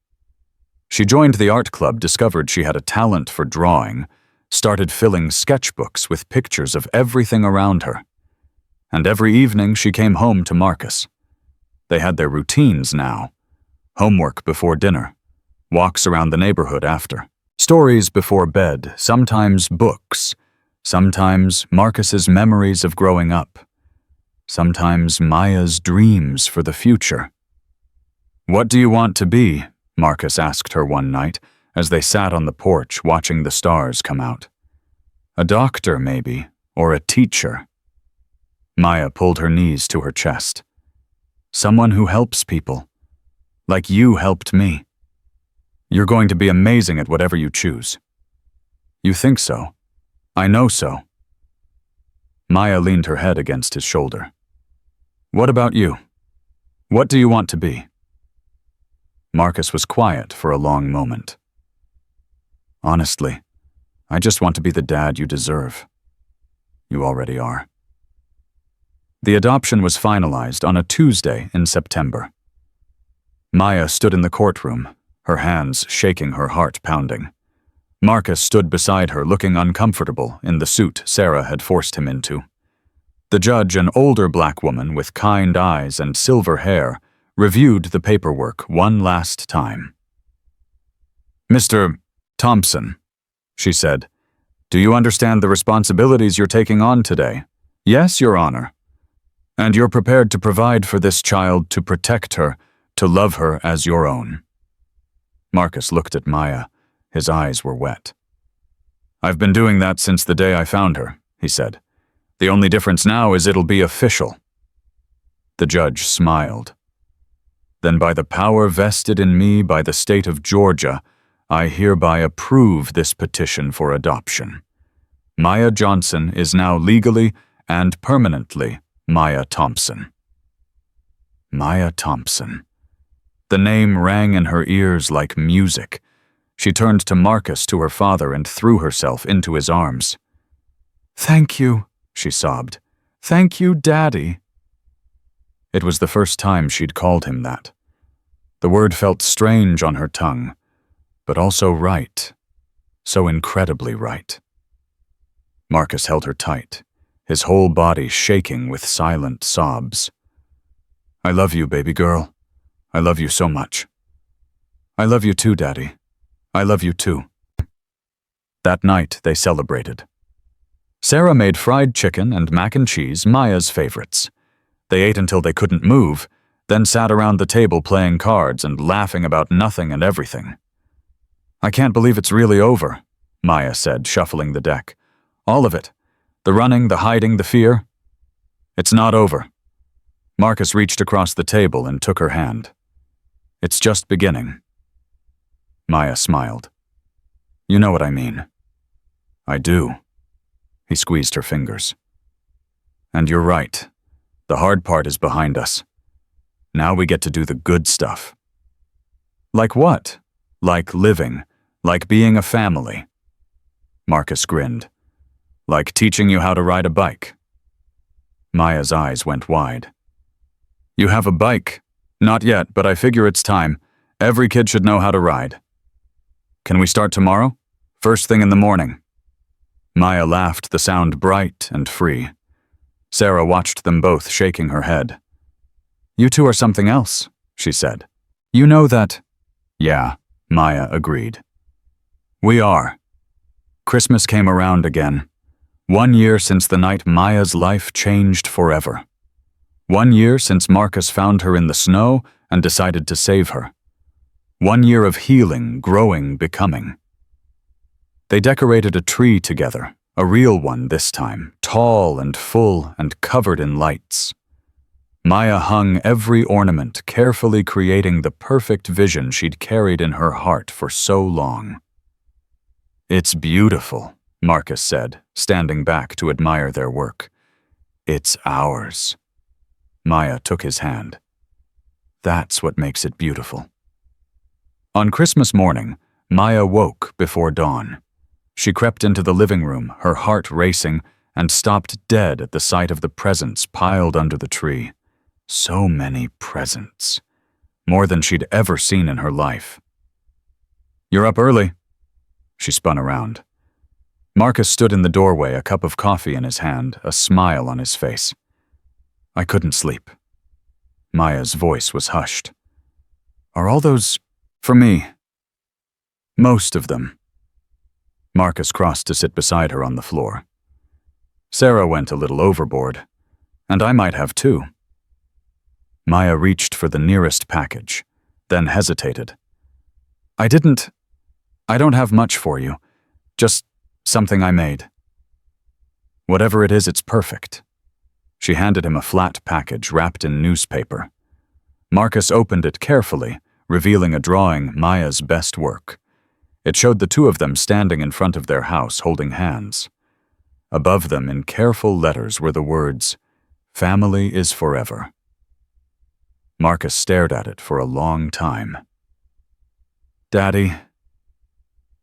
Speaker 1: She joined the art club, discovered she had a talent for drawing, started filling sketchbooks with pictures of everything around her. And every evening she came home to Marcus. They had their routines now. Homework before dinner. Walks around the neighborhood after. Stories before bed, sometimes books, sometimes Marcus's memories of growing up, sometimes Maya's dreams for the future. "What do you want to be?" Marcus asked her one night as they sat on the porch watching the stars come out. "A doctor, maybe, or a teacher." Maya pulled her knees to her chest. "Someone who helps people, like you helped me." You're going to be amazing at whatever you choose. You think so? I know so. Maya leaned her head against his shoulder. What about you? What do you want to be? Marcus was quiet for a long moment. Honestly, I just want to be the dad you deserve. You already are. The adoption was finalized on a Tuesday in September. Maya stood in the courtroom, her hands shaking, her heart pounding. Marcus stood beside her, looking uncomfortable in the suit Sarah had forced him into. The judge, an older black woman with kind eyes and silver hair, reviewed the paperwork one last time. Mr. Thompson, she said, do you understand the responsibilities you're taking on today? Yes, Your Honor. And you're prepared to provide for this child, to protect her, to love her as your own. Marcus looked at Maya. His eyes were wet. I've been doing that since the day I found her, he said. The only difference now is it'll be official. The judge smiled. Then by the power vested in me by the state of Georgia, I hereby approve this petition for adoption. Maya Johnson is now legally and permanently Maya Thompson. Maya Thompson. The name rang in her ears like music. She turned to Marcus, to her father, and threw herself into his arms. Thank you, she sobbed. Thank you, Daddy. It was the first time she'd called him that. The word felt strange on her tongue, but also right, so incredibly right. Marcus held her tight, his whole body shaking with silent sobs. I love you, baby girl. I love you so much. I love you too, Daddy. I love you too. That night, they celebrated. Sarah made fried chicken and mac and cheese, Maya's favorites. They ate until they couldn't move, then sat around the table playing cards and laughing about nothing and everything. I can't believe it's really over, Maya said, shuffling the deck. All of it. The running, the hiding, the fear. It's not over. Marcus reached across the table and took her hand. It's just beginning. Maya smiled. You know what I mean. I do. He squeezed her fingers. And you're right. The hard part is behind us. Now we get to do the good stuff. Like what? Like living. Like being a family. Marcus grinned. Like teaching you how to ride a bike. Maya's eyes went wide. You have a bike? Not yet, but I figure it's time. Every kid should know how to ride. Can we start tomorrow? First thing in the morning. Maya laughed, the sound bright and free. Sarah watched them both, shaking her head. You two are something else, she said. You know that? Yeah, Maya agreed. We are. Christmas came around again. 1 year since the night Maya's life changed forever. 1 year since Marcus found her in the snow and decided to save her. 1 year of healing, growing, becoming. They decorated a tree together, a real one this time, tall and full and covered in lights. Maya hung every ornament, carefully creating the perfect vision she'd carried in her heart for so long. It's beautiful, Marcus said, standing back to admire their work. It's ours. Maya took his hand. That's what makes it beautiful. On Christmas morning, Maya woke before dawn. She crept into the living room, her heart racing, and stopped dead at the sight of the presents piled under the tree. So many presents. More than she'd ever seen in her life. You're up early. She spun around. Marcus stood in the doorway, a cup of coffee in his hand, a smile on his face. I couldn't sleep. Maya's voice was hushed. Are all those for me? Most of them. Marcus crossed to sit beside her on the floor. Sarah went a little overboard, and I might have too. Maya reached for the nearest package, then hesitated. I don't have much for you, just something I made. Whatever it is, it's perfect. She handed him a flat package wrapped in newspaper. Marcus opened it carefully, revealing a drawing Maya's best work. It showed the two of them standing in front of their house holding hands. Above them, in careful letters, were the words, "Family is forever." Marcus stared at it for a long time. "Daddy,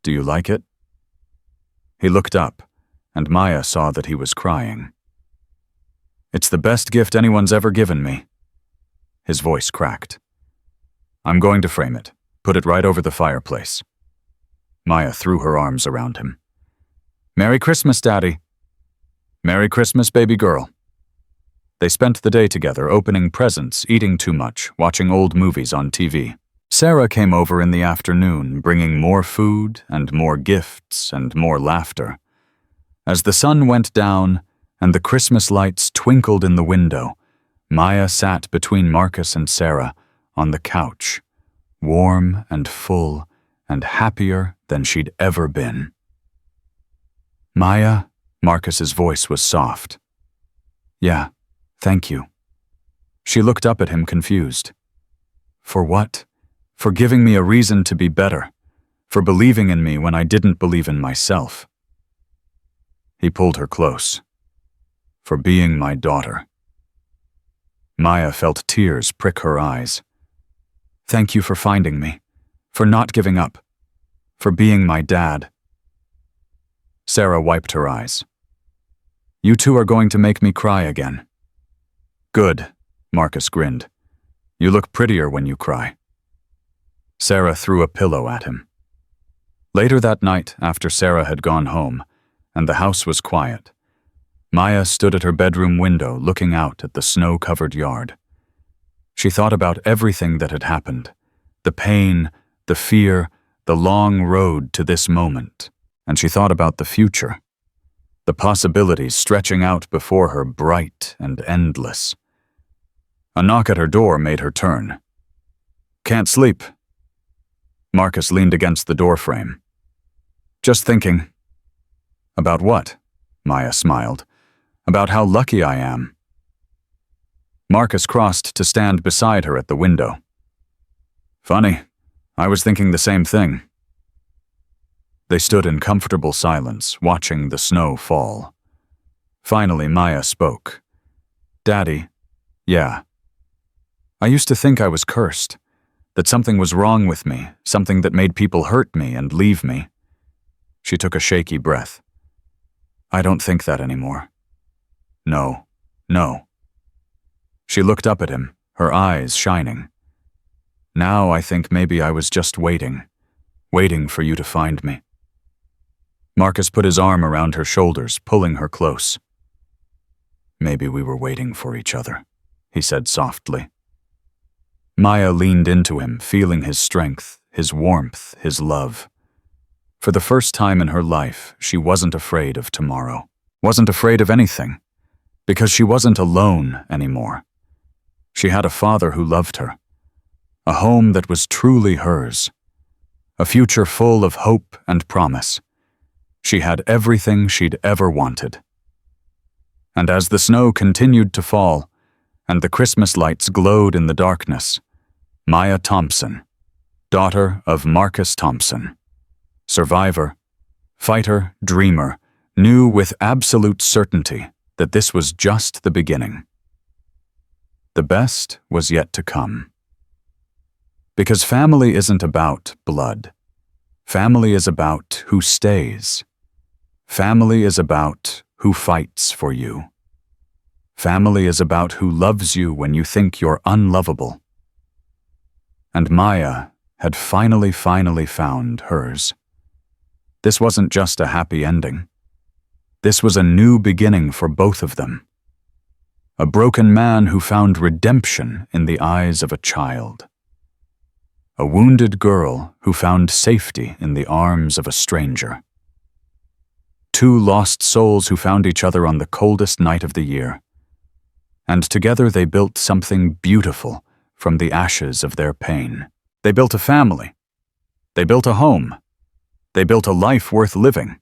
Speaker 1: do you like it?" He looked up, and Maya saw that he was crying. "It's the best gift anyone's ever given me." His voice cracked. "I'm going to frame it. Put it right over the fireplace." Maya threw her arms around him. "Merry Christmas, Daddy." "Merry Christmas, baby girl." They spent the day together, opening presents, eating too much, watching old movies on TV. Sarah came over in the afternoon, bringing more food and more gifts and more laughter. As the sun went down and the Christmas lights twinkled in the window, Maya sat between Marcus and Sarah on the couch, warm and full and happier than she'd ever been. "Maya?" Marcus's voice was soft. "Yeah, thank you." She looked up at him confused. "For what?" "For giving me a reason to be better. For believing in me when I didn't believe in myself." He pulled her close. "For being my daughter." Maya felt tears prick her eyes. "Thank you for finding me. For not giving up. For being my dad." Sarah wiped her eyes. "You two are going to make me cry again." "Good," Marcus grinned. "You look prettier when you cry." Sarah threw a pillow at him. Later that night, after Sarah had gone home, and the house was quiet, Maya stood at her bedroom window looking out at the snow-covered yard. She thought about everything that had happened, the pain, the fear, the long road to this moment, and she thought about the future, the possibilities stretching out before her bright and endless. A knock at her door made her turn. "Can't sleep." Marcus leaned against the doorframe. "Just thinking." "About what?" Maya smiled. "About how lucky I am." Marcus crossed to stand beside her at the window. "Funny, I was thinking the same thing." They stood in comfortable silence, watching the snow fall. Finally, Maya spoke. "Daddy, yeah. I used to think I was cursed, that something was wrong with me, something that made people hurt me and leave me." She took a shaky breath. "I don't think that anymore. No, no." She looked up at him, her eyes shining. "Now I think maybe I was just waiting for you to find me." Marcus put his arm around her shoulders, pulling her close. "Maybe we were waiting for each other," he said softly. Maya leaned into him, feeling his strength, his warmth, his love. For the first time in her life, she wasn't afraid of tomorrow, wasn't afraid of anything, because she wasn't alone anymore. She had a father who loved her, a home that was truly hers, a future full of hope and promise. She had everything she'd ever wanted. And as the snow continued to fall, and the Christmas lights glowed in the darkness, Maya Thompson, daughter of Marcus Thompson, survivor, fighter, dreamer, knew with absolute certainty that this was just the beginning. The best was yet to come. Because family isn't about blood. Family is about who stays. Family is about who fights for you. Family is about who loves you when you think you're unlovable. And Maya had finally found hers. This wasn't just a happy ending. This was a new beginning for both of them. A broken man who found redemption in the eyes of a child. A wounded girl who found safety in the arms of a stranger. Two lost souls who found each other on the coldest night of the year. And together they built something beautiful from the ashes of their pain. They built a family. They built a home. They built a life worth living.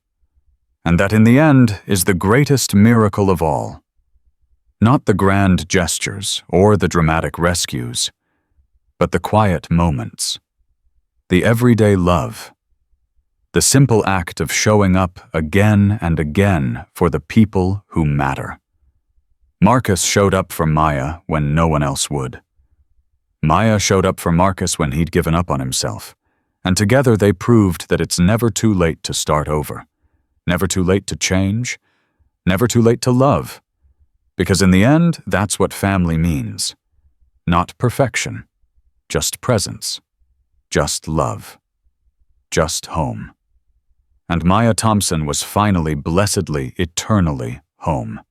Speaker 1: And that in the end is the greatest miracle of all. Not the grand gestures or the dramatic rescues, but the quiet moments, the everyday love, the simple act of showing up again and again for the people who matter. Marcus showed up for Maya when no one else would. Maya showed up for Marcus when he'd given up on himself, and together they proved that it's never too late to start over, never too late to change, never too late to love. Because in the end, that's what family means. Not perfection, just presence, just love, just home. And Maya Thompson was finally, blessedly, eternally home.